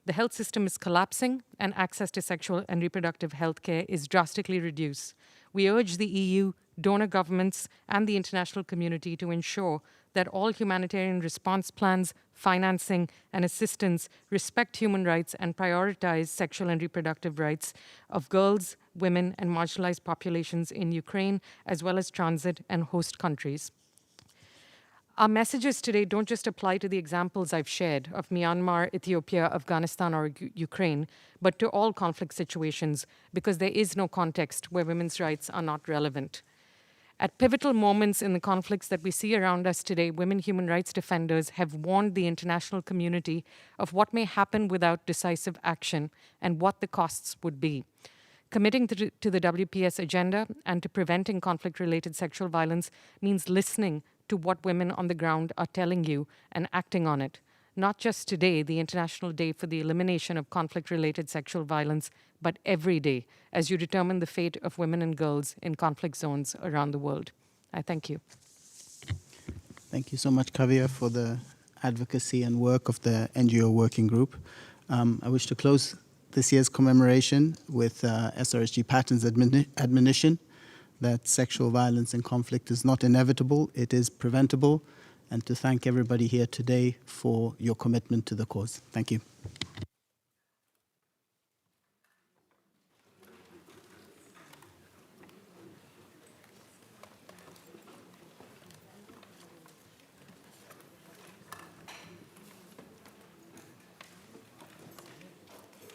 The health system is collapsing, and access to sexual and reproductive health care is drastically reduced. We urge the EU, donor governments, and the international community to ensure that all humanitarian response plans, financing, and assistance respect human rights and prioritize sexual and reproductive rights of girls, women, and marginalized populations in Ukraine, as well as transit and host countries. Our messages today don't just apply to the examples I've shared of Myanmar, Ethiopia, Afghanistan, or Ukraine, but to all conflict situations, because there is no context where women's rights are not relevant. At pivotal moments in the conflicts that we see around us today, women human rights defenders have warned the international community of what may happen without decisive action and what the costs would be. Committing to the WPS agenda and to preventing conflict-related sexual violence means listening to what women on the ground are telling you and acting on it. Not just today, the International Day for the Elimination of Conflict-Related Sexual Violence, but every day as you determine the fate of women and girls in conflict zones around the world. I thank you. Thank you so much, Kavya, for the advocacy and work of the NGO working group. I wish to close this year's commemoration with SRSG Patton's admonition that sexual violence and conflict is not inevitable, it is preventable, and to thank everybody here today for your commitment to the cause. Thank you.